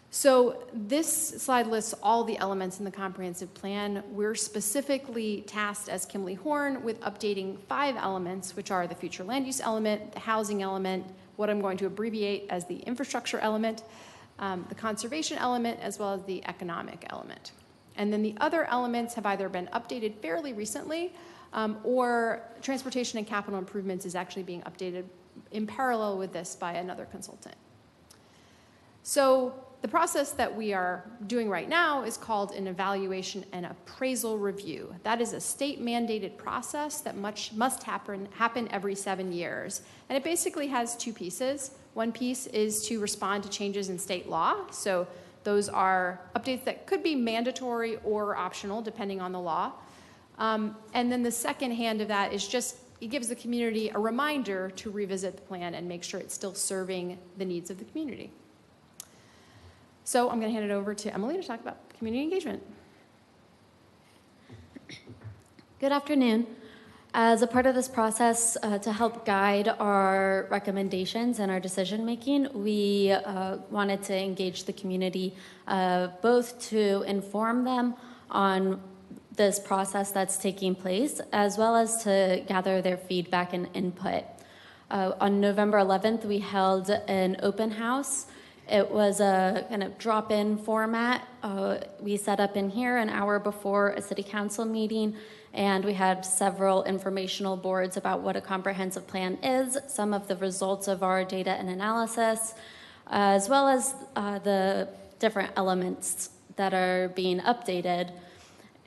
So this slide lists all the elements in the comprehensive plan. We're specifically tasked as Kimley Horn with updating 5 elements, which are the future land use element, the housing element, what I'm going to abbreviate as the infrastructure element, the conservation element, as well as the economic element. And then the other elements have either been updated fairly recently, or transportation and capital improvements is actually being updated in parallel with this by another consultant. So the process that we are doing right now is called an evaluation and appraisal review. That is a state-mandated process that must happen every 7 years. And it basically has 2 pieces. One piece is to respond to changes in state law. So those are updates that could be mandatory or optional, depending on the law. And then the second hand of that is just, it gives the community a reminder to revisit the plan and make sure it's still serving the needs of the community. So I'm going to hand it over to Emily to talk about community engagement. Good afternoon. As a part of this process, to help guide our recommendations and our decision-making, we wanted to engage the community, both to inform them on this process that's taking place, as well as to gather their feedback and input. On November 11th, we held an open house It was a kind of drop-in format. We set up in here an hour before a city council meeting, and we had several informational boards about what a comprehensive plan is, some of the results of our data and analysis, as well as the different elements that are being updated.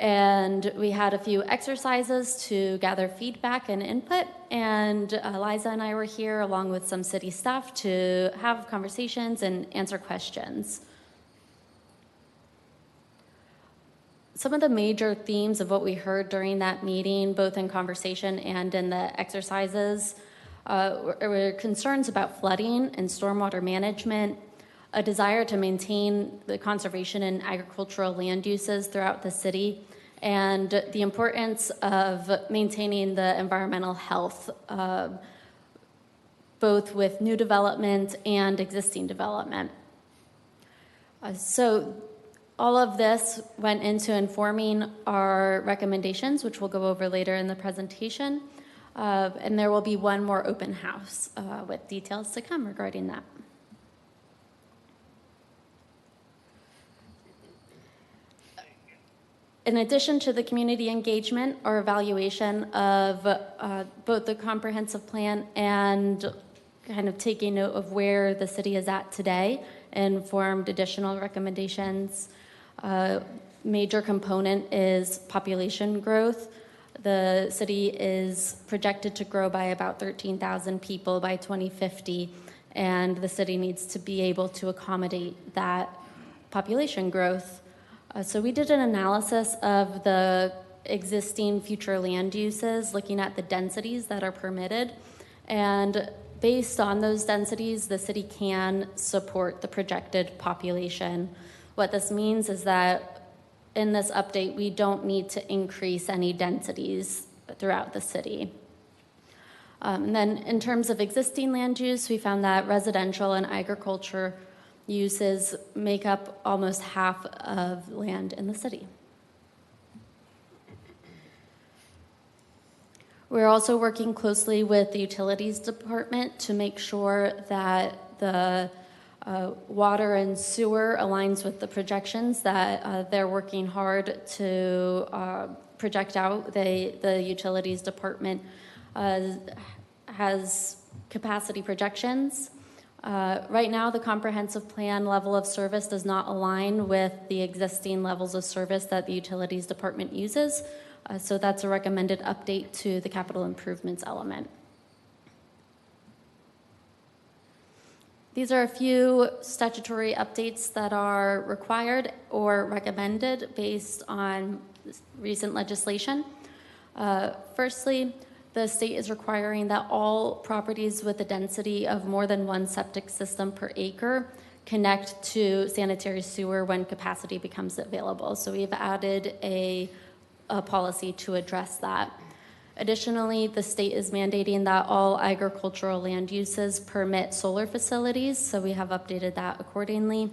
And we had a few exercises to gather feedback and input, and Liza and I were here along with some city staff to have conversations and answer questions. Some of the major themes of what we heard during that meeting, both in conversation and in the exercises, were concerns about flooding and stormwater management, a desire to maintain the conservation and agricultural land uses throughout the city, and the importance of maintaining the environmental health, both with new development and existing development. So all of this went into informing our recommendations, which we'll go over later in the presentation. And there will be one more open house with details to come regarding that. In addition to the community engagement, our evaluation of both the comprehensive plan and kind of taking note of where the city is at today informed additional recommendations. Major component is population growth. The city is projected to grow by about 13,000 people by 2050, and the city needs to be able to accommodate that population growth. So we did an analysis of the existing future land uses, looking at the densities that are permitted. And based on those densities, the city can support the projected population. What this means is that in this update, we don't need to increase any densities throughout the city. And then in terms of existing land use, we found that residential and agriculture uses make up almost half of land in the city. We're also working closely with the utilities department to make sure that the water and sewer aligns with the projections that they're working hard to project out. The utilities department has capacity projections. Right now, the comprehensive plan level of service does not align with the existing levels of service that the utilities department uses. So that's a recommended update to the capital improvements element. These are a few statutory updates that are required or recommended based on recent legislation. Firstly, the state is requiring that all properties with a density of more than one septic system per acre connect to sanitary sewer when capacity becomes available. So we've added a policy to address that. Additionally, the state is mandating that all agricultural land uses permit solar facilities, so we have updated that accordingly.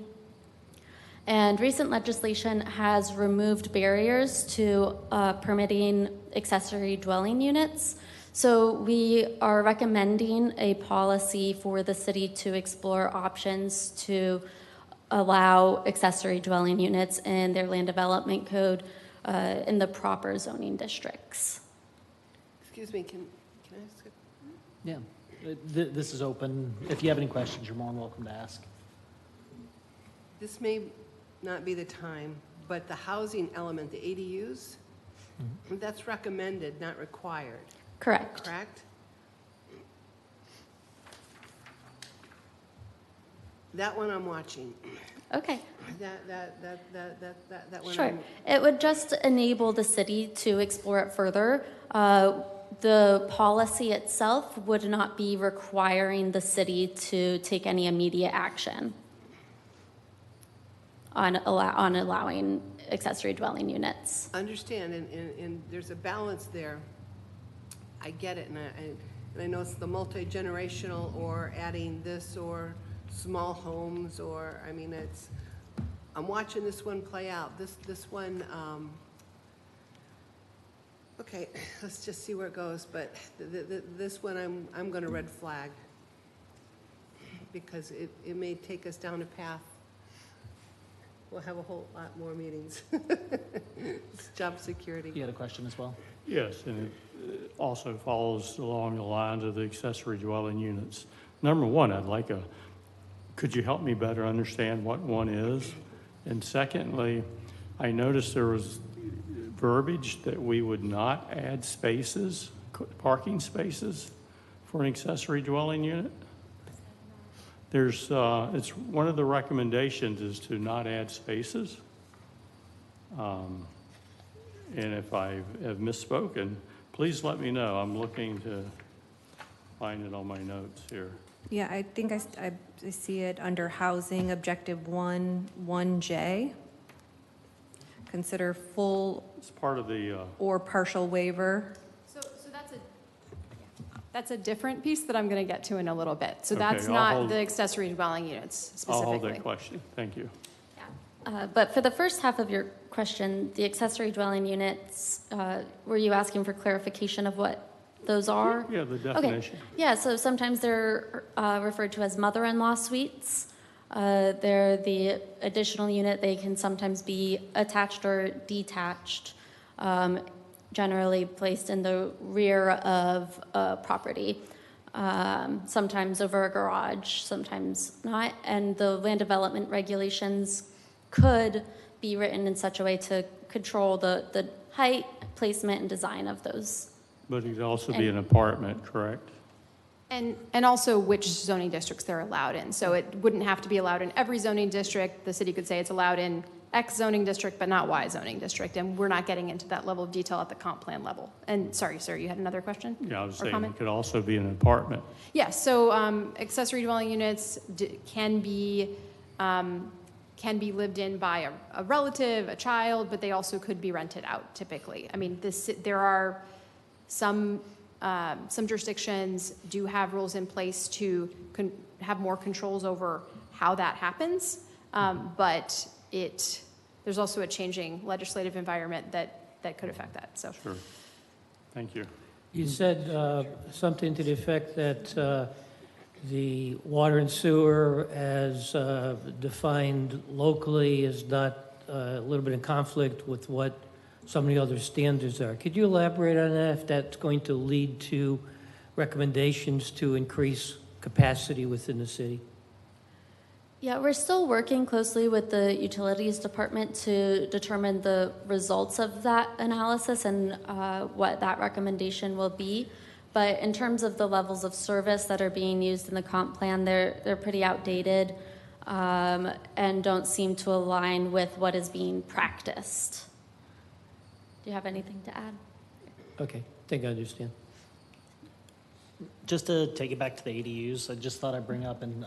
And recent legislation has removed barriers to permitting accessory dwelling units. So we are recommending a policy for the city to explore options to allow accessory dwelling units in their land development code in the proper zoning districts. Excuse me, can I ask a... Yeah, this is open. If you have any questions, you're more than welcome to ask. This may not be the time, but the housing element, the ADUs, that's recommended, not required. Correct. Correct? That one I'm watching. Okay. That one. Sure. It would just enable the city to explore it further. The policy itself would not be requiring the city to take any immediate action on allowing accessory dwelling units. Understand, and there's a balance there. I get it, and I know it's the multi-generational or adding this or small homes or, I mean, I'm watching this one play out. This one, okay, let's just see where it goes, but this one I'm going to red flag. because it may take us down a path. We'll have a whole lot more meetings. It's job security. You had a question as well? Yes, and it also follows along the lines of the accessory dwelling units. Number one, could you help me better understand what one is? And secondly, I noticed there was verbiage that we would not add spaces, parking spaces for an accessory dwelling unit. It's one of the recommendations is to not add spaces. And if I have misspoken, please let me know. I'm looking to find it on my notes here. Yeah, I think I see it under housing, objective 1J. Consider full It's part of the, or partial waiver. So that's a different piece that I'm going to get to in a little bit. So Okay, that's I'll not hold- the accessory dwelling units I'll specifically. hold that question. Thank you. But for the first half of your question, the accessory dwelling units, were you asking for clarification of what those are? Yeah, the definition. Okay. Yeah, so sometimes they're referred to as mother-in-law suites. They're the additional unit. They can sometimes be attached or detached, generally placed in the rear of a property, sometimes over a garage, sometimes not. And the land development regulations could be written in such a way to control the height, placement, and design of those. But it could also be an apartment, correct? And also which zoning districts they're allowed in. So it wouldn't have to be allowed in every zoning district. The city could say it's allowed in X zoning district, but not Y zoning district. And we're not getting into that level of detail at the comp plan level. And sorry, sir, you had another question? Yeah, I was or saying comment? it could also be an apartment. Yes, so accessory dwelling units can be lived in by a relative, a child, but they also could be rented out typically. I mean, there are some jurisdictions do have rules in place to have more controls over how that happens, but there's also a changing legislative environment that could affect that. So. Sure. Thank you. You said something to the effect that the water and sewer as defined locally is not a little bit in conflict with what some of the other standards are. Could you elaborate on that, if that's going to lead to recommendations to increase capacity within the city? Yeah, we're still working closely with the utilities department to determine the results of that analysis and what that recommendation will be. But in terms of the levels of service that are being used in the comp plan, they're pretty outdated and don't seem to align with what is being practiced. Do you have anything to add? Okay, I think I understand. Just to take it back to the ADUs, I just thought I'd bring up, and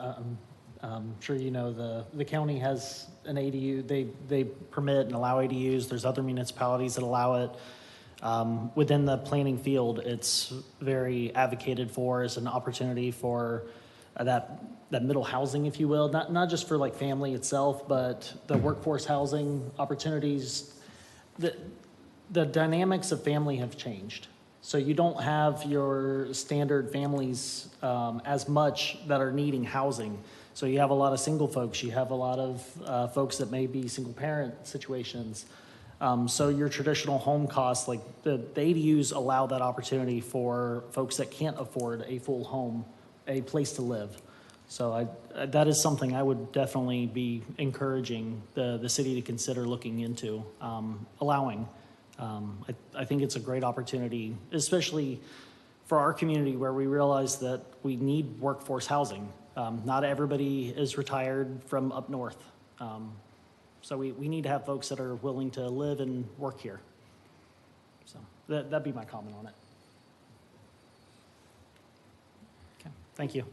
I'm sure you know, the county has an ADU. They permit and allow ADUs. There's other municipalities that allow it. Within the planning field, it's very advocated for as an opportunity for that middle housing, if you will, not just for like family itself, but the workforce housing opportunities. The dynamics of family have changed. So you don't have your standard families as much that are needing housing. So you have a lot of single folks. You have a lot of folks that may be single parent situations. So your traditional home costs, like the ADUs allow that opportunity for folks that can't afford a full home, a place to live. So that is something I would definitely be encouraging the city to consider looking into, allowing. I think it's a great opportunity, especially for our community where we realize that we need workforce housing. Not everybody is retired from up north. So we need to have folks that are willing to live and work here. So that'd be my comment on it. Okay, thank you.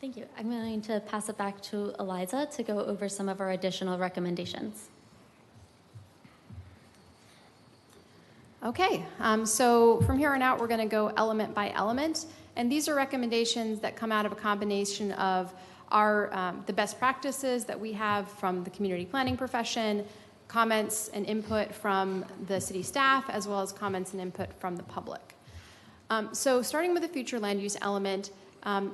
Thank you. I'm going to pass it back to Eliza to go over some of our additional recommendations. Okay, so from here on out, we're going to go element by element, and these are recommendations that come out of a combination of the best practices that we have from the community planning profession, comments and input from the city staff, as well as comments and input from the public. So starting with the future land use element,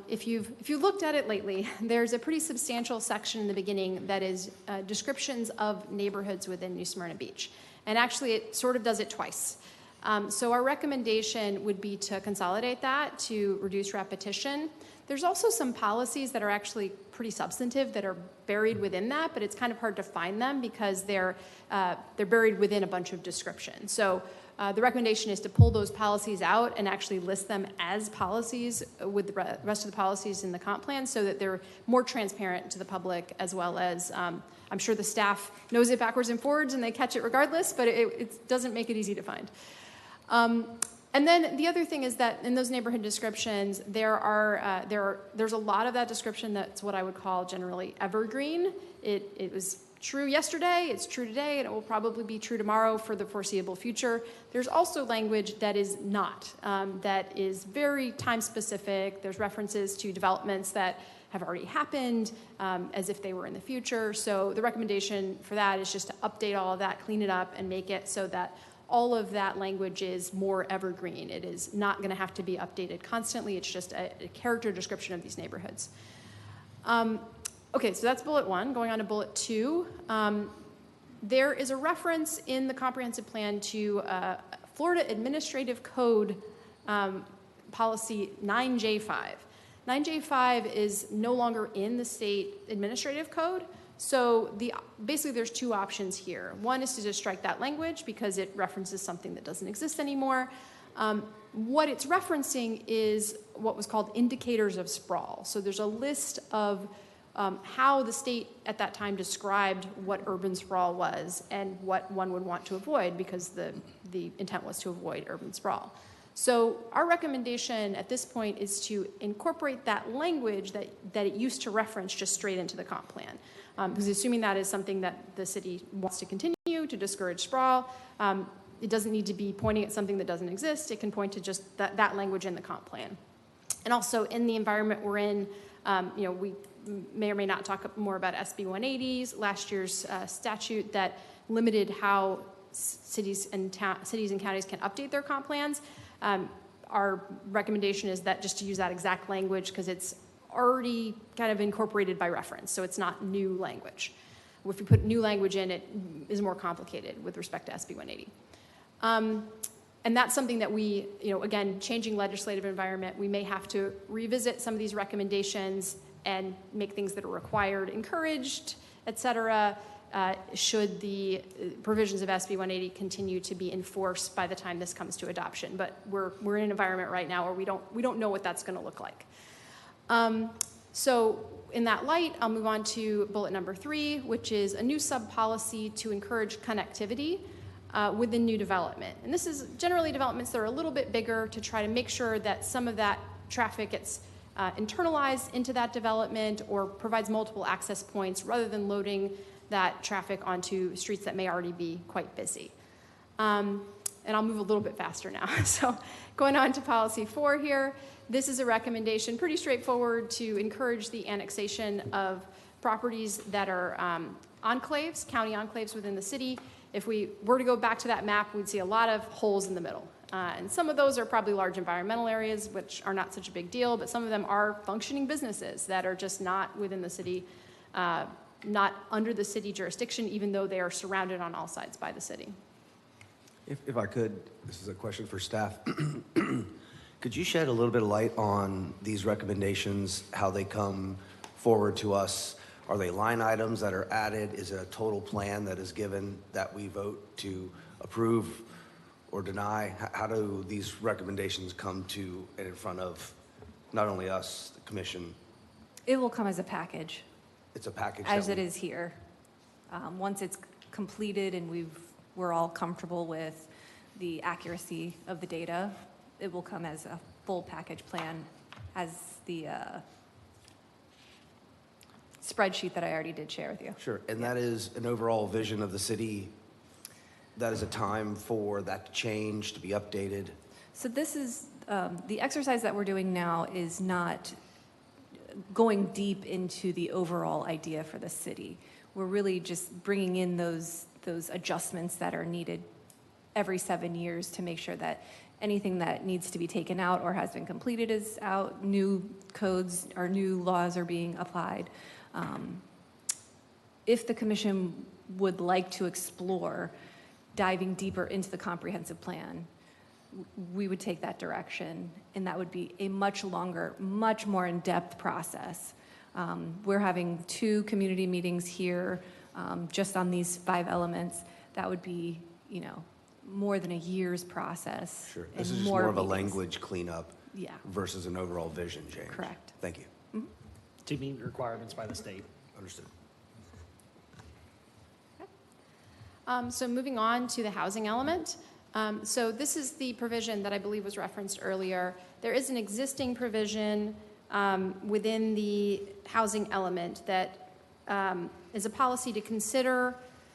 If you've looked at it lately, there's a pretty substantial section in the beginning that is descriptions of neighborhoods within New Smyrna Beach. And actually, it sort of does it twice. So our recommendation would be to consolidate that to reduce repetition. There's also some policies that are actually pretty substantive that are buried within that, but it's kind of hard to find them because they're buried within a bunch of descriptions. So the recommendation is to pull those policies out and actually list them as policies with the rest of the policies in the comp plan so that they're more transparent to the public, as well as I'm sure the staff knows it backwards and forwards and they catch it regardless, but it doesn't make it easy to find. And then the other thing is that in those neighborhood descriptions, there's a lot of that description that's what I would call generally evergreen. It was true yesterday, it's true today, and it will probably be true tomorrow for the foreseeable future. There's also language that is not, that is very time specific. There's references to developments that have already happened as if they were in the future. So the recommendation for that is just to update all of that, clean it up, and make it so that all of that language is more evergreen. It is not going to have to be updated constantly. It's just a character description of these neighborhoods. Okay, so that's bullet 1. Going on to bullet 2, there is a reference in the comprehensive plan to Florida Administrative Code policy 9J5. 9J5 is no longer in the state administrative code. So basically there's two options here. One is to just strike that language because it references something that doesn't exist anymore. What it's referencing is what was called indicators of sprawl. So there's a list of how the state at that time described what urban sprawl was and what one would want to avoid, because the intent was to avoid urban sprawl. So our recommendation at this point is to incorporate that language that it used to reference just straight into the comp plan. Because assuming that is something that the city wants to continue to discourage sprawl, it doesn't need to be pointing at something that doesn't exist. It can point to just that language in the comp plan. And also in the environment we're in, we may or may not talk more about SB 180s, last year's statute that limited how cities and counties can update their comp plans. Our recommendation is that just to use that exact language because it's already kind of incorporated by reference, so it's not new language. If you put new language in, it is more complicated with respect to SB 180. And that's something that we, again, changing legislative environment, we may have to revisit some of these recommendations and make things that are required, encouraged, et cetera, should the provisions of SB 180 continue to be enforced by the time this comes to adoption. But we're in an environment right now where we don't know what that's going to look like. So in that light, I'll move on to bullet number 3, which is a new sub-policy to encourage connectivity within new development. And this is generally developments that are a little bit bigger to try to make sure that some of that traffic gets internalized into that development or provides multiple access points rather than loading that traffic onto streets that may already be quite busy. And I'll move a little bit faster now. So going on to policy 4 here, this is a recommendation, pretty straightforward, to encourage the annexation of properties that are enclaves, county enclaves within the city. If we were to go back to that map, we'd see a lot of holes in the middle. And some of those are probably large environmental areas, which are not such a big deal, but some of them are functioning businesses that are just not within the city, not under the city jurisdiction, even though they are surrounded on all sides by the city. If I could, this is a question for staff. Could you shed a little bit of light on these recommendations, how they come forward to us? Are they line items that are added? Is it a total plan that is given that we vote to approve or deny? How do these recommendations come to and in front of not only us, the commission? It will come as a package. It's a package. As it is here. Once it's completed and we're all comfortable with the accuracy of the data, it will come as a full package plan as the spreadsheet that I already did share with you. Sure, and that is an overall vision of the city. That is a time for that to change, to be updated. So this is, the exercise that we're doing now is not going deep into the overall idea for the city. We're really just bringing in those adjustments that are needed every 7 years to make sure that Anything that needs to be taken out or has been completed is out. New codes or new laws are being applied. If the commission would like to explore diving deeper into the comprehensive plan, we would take that direction, and that would be a much longer, much more in-depth process. We're having 2 community meetings here just on these 5 elements. That would be, more than a year's process. Sure. and This is just more of a meetings. language cleanup Yeah. versus an overall vision change. Correct. Thank you. To meet requirements by the state. Understood. So moving on to the housing element. So this is the provision that I believe was referenced earlier. There is an existing provision within the housing element that is a policy to consider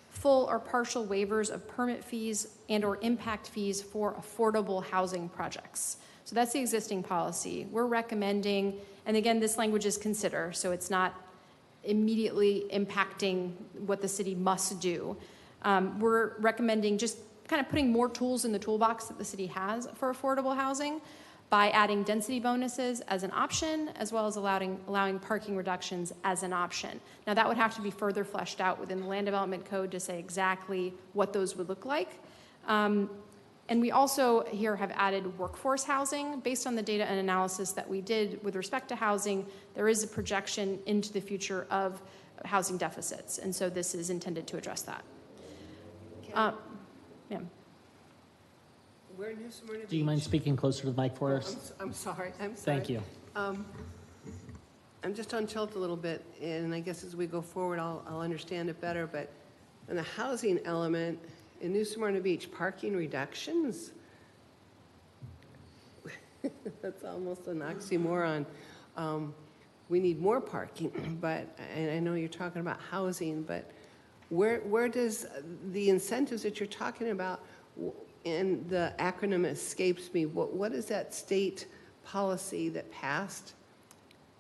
full or partial waivers of permit fees and/or impact fees for affordable housing projects. So that's the existing policy. We're recommending, and again, this language is consider, so it's not immediately impacting what the city must do. We're recommending just kind of putting more tools in the toolbox that the city has for affordable housing by adding density bonuses as an option, as well as allowing parking reductions as an option. Now, that would have to be further fleshed out within the land development code to say exactly what those would look like. And we also here have added workforce housing. Based on the data and analysis that we did with respect to housing, there is a projection into the future of housing deficits, and so this is intended to address that. Ma'am. We're in New Smyrna Beach. Do you mind speaking closer to the mic for us? I'm sorry. Thank you. I'm just on tilt a little bit, and I guess as we go forward, I'll understand it better. But in the housing element in New Smyrna Beach, parking reductions, that's almost an oxymoron. We need more parking, and I know you're talking about housing, but where does the incentives that you're talking about, and the acronym escapes me, what is that state policy that passed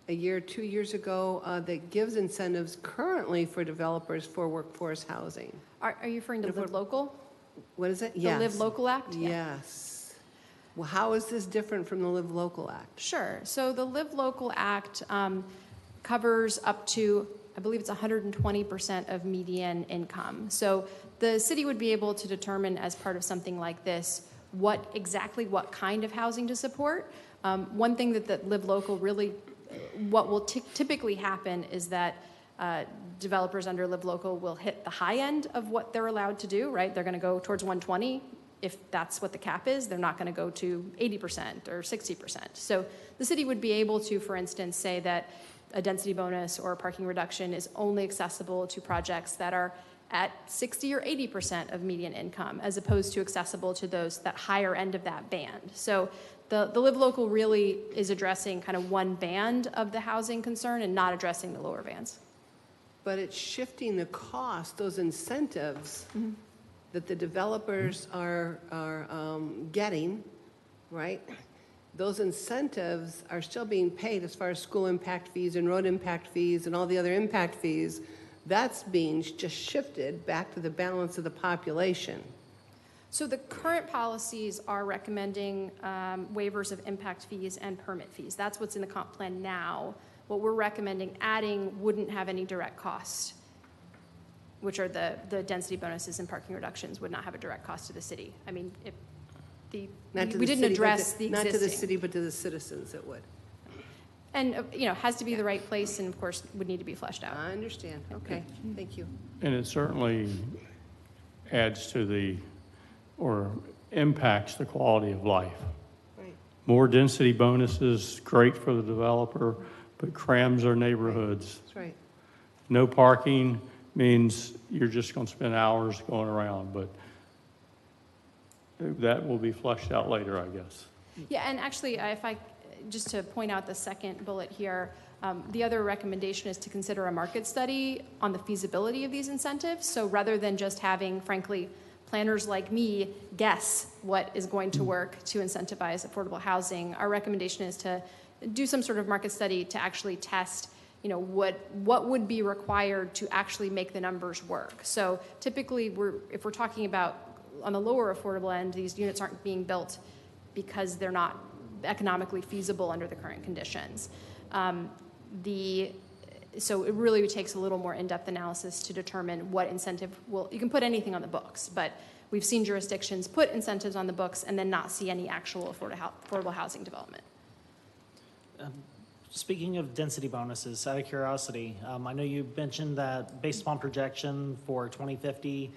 a year, 2 years ago that gives incentives currently for developers for workforce housing? Are you referring to Live Local? What is it? The Yes. Live Local Act? Yeah. Yes. Well, how is this different from the Live Local Act? Sure. So the Live Local Act covers up to, I believe it's 120% of median income. So the city would be able to determine as part of something like this what kind of housing to support. One thing that Live Local really, what will typically happen is that developers under Live Local will hit the high end of what they're allowed to do, right? They're going to go towards 120. If that's what the cap is, they're not going to go to 80% or 60%. So the city would be able to, for instance, say that a density bonus or a parking reduction is only accessible to projects that are at 60 or 80% of median income, as opposed to accessible to those that higher end of that band. So the Live Local really is addressing kind of one band of the housing concern and not addressing the lower bands. But it's shifting the cost, those incentives that the developers are getting, right? Those incentives are still being paid as far as school impact fees and road impact fees and all the other impact fees. That's being just shifted back to the balance of the population. So the current policies are recommending waivers of impact fees and permit fees. That's what's in the comp plan now. What we're recommending adding wouldn't have any direct cost, which are the density bonuses and parking reductions would not have a direct cost to the city. I mean, we didn't address the existing. Not to the city, but to the citizens it would. And, has to be the right place and, of course, would need to be fleshed out. I understand. Okay, thank you. And it certainly adds to or impacts the quality of life. Right. More density bonuses, great for the developer, but crams our neighborhoods. That's right. No parking means you're just going to spend hours going around, but that will be fleshed out later, I guess. Yeah, and actually, just to point out the second bullet here, the other recommendation is to consider a market study on the feasibility of these incentives. So rather than just having, frankly, planners like me guess what is going to work to incentivize affordable housing, our recommendation is to do some sort of market study to actually test what would be required to actually make the numbers work. So typically, if we're talking about on the lower affordable end, these units aren't being built because they're not economically feasible under the current conditions. So it really takes a little more in-depth analysis to determine what incentive you can put anything on the books, but we've seen jurisdictions put incentives on the books and then not see any actual affordable housing development. Speaking of density bonuses, out of curiosity, I know you mentioned that based upon projection for 2050,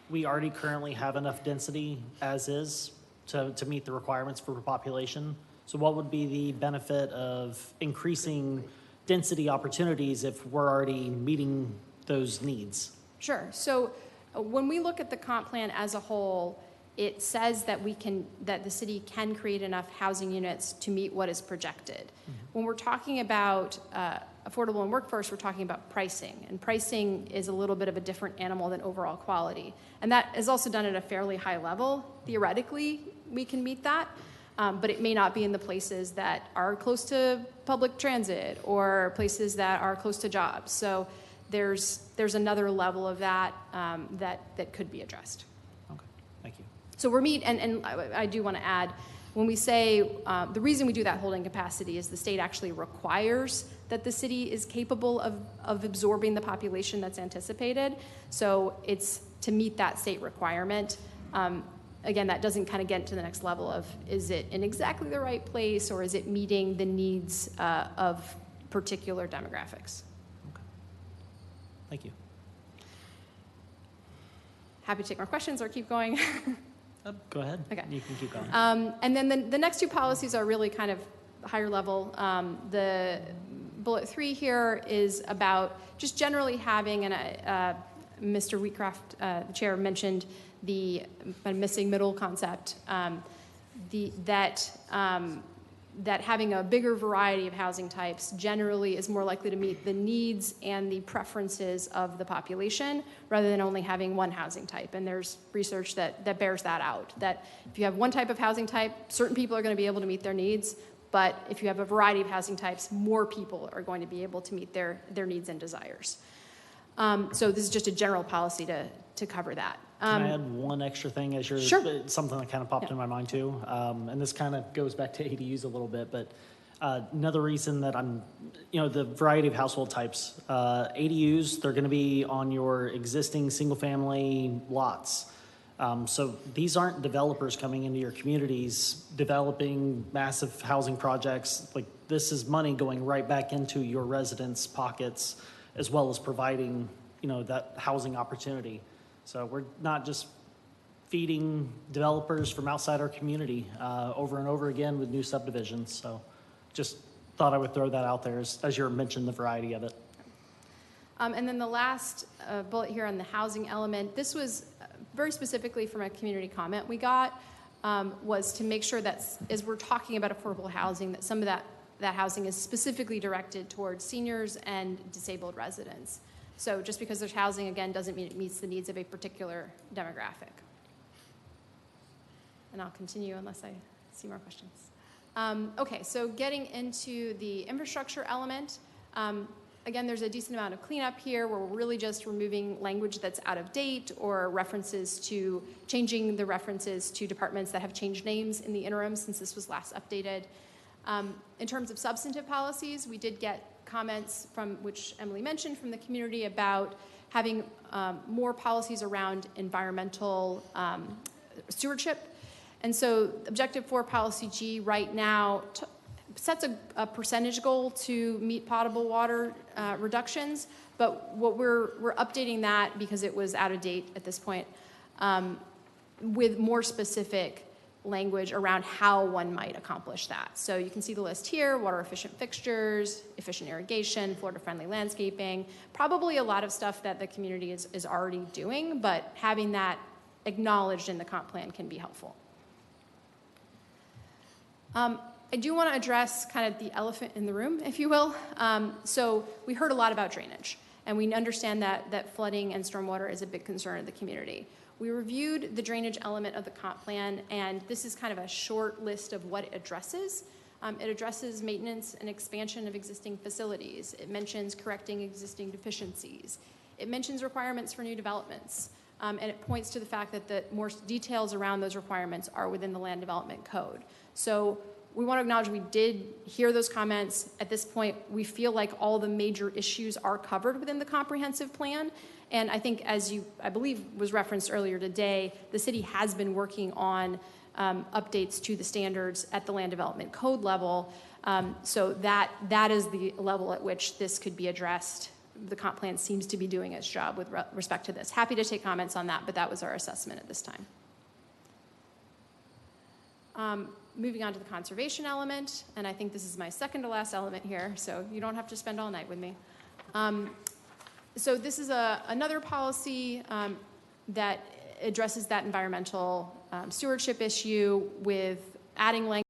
we already currently have enough density as is to meet the requirements for population. So what would be the benefit of increasing density opportunities if we're already meeting those needs? Sure. So when we look at the comp plan as a whole, it says that the city can create enough housing units to meet what is projected. When we're talking about affordable and workforce, we're talking about pricing, and pricing is a little bit of a different animal than overall quality. And that is also done at a fairly high level. Theoretically, we can meet that, but it may not be in the places that are close to public transit or places that are close to jobs. So there's another level of that that could be addressed. Okay, thank you. So and I do want to add, when we say the reason we do that holding capacity is the state actually requires that the city is capable of absorbing the population that's anticipated. So it's to meet that state requirement. Again, that doesn't kind of get to the next level of, is it in exactly the right place, or is it meeting the needs of particular demographics? Okay. Thank you. Happy to take more questions or keep going. Go ahead. Okay. You can keep going. And then the next two policies are really kind of higher level. The bullet 3 here is about just generally having, and Mr. Wheatcraft, the chair, mentioned the missing middle concept, that having a bigger variety of housing types generally is more likely to meet the needs and the preferences of the population rather than only having one housing type. And there's research that bears that out, that if you have one type of housing type, certain people are going to be able to meet their needs, but if you have a variety of housing types, more people are going to be able to meet their needs and desires. So this is just a general policy to cover that. Can I add one extra thing as you're, Sure. something that kind of popped in my mind too, and this kind of goes back to ADUs a little bit, but another reason that the variety of household types, ADUs, they're going to be on your existing single-family lots. So these aren't developers coming into your communities, developing massive housing projects. Like, this is money going right back into your residents' pockets, as well as providing, that housing opportunity. So we're not just feeding developers from outside our community over and over again with new subdivisions. So just thought I would throw that out there as you mentioned the variety of it. And then the last bullet here on the housing element, this was very specifically from a community comment we got, was to make sure that as we're talking about affordable housing, that some of that housing is specifically directed towards seniors and disabled residents. So just because there's housing, again, doesn't mean it meets the needs of a particular demographic. And I'll continue unless I see more questions. Okay, so getting into the infrastructure element, again, there's a decent amount of cleanup here where we're really just removing language that's out of date or changing the references to departments that have changed names in the interim since this was last updated. In terms of substantive policies, we did get comments which Emily mentioned from the community about having more policies around environmental stewardship. And so Objective 4 Policy G right now sets a percentage goal to meet potable water reductions, but what we're updating that because it was out of date at this point with more specific language around how one might accomplish that. So you can see the list here: water efficient fixtures, efficient irrigation, Florida friendly landscaping, probably a lot of stuff that the community is already doing, but having that acknowledged in the comp plan can be helpful. I do want to address kind of the elephant in the room, if you will. So we heard a lot about drainage, and we understand that flooding and stormwater is a big concern of the community. We reviewed the drainage element of the comp plan, and this is kind of a short list of what it addresses. It addresses maintenance and expansion of existing facilities. It mentions correcting existing deficiencies. It mentions requirements for new developments. and it points to the fact that the more details around those requirements are within the Land Development Code. So we want to acknowledge we did hear those comments. At this point, we feel like all the major issues are covered within the comprehensive plan. And I think, as I believe was referenced earlier today, the city has been working on updates to the standards at the Land Development Code level. So that is the level at which this could be addressed. The comp plan seems to be doing its job with respect to this. Happy to take comments on that, but that was our assessment at this time. Moving on to the conservation element, and I think this is my second to last element here, so you don't have to spend all night with me. So this is another policy that addresses that environmental stewardship issue with adding language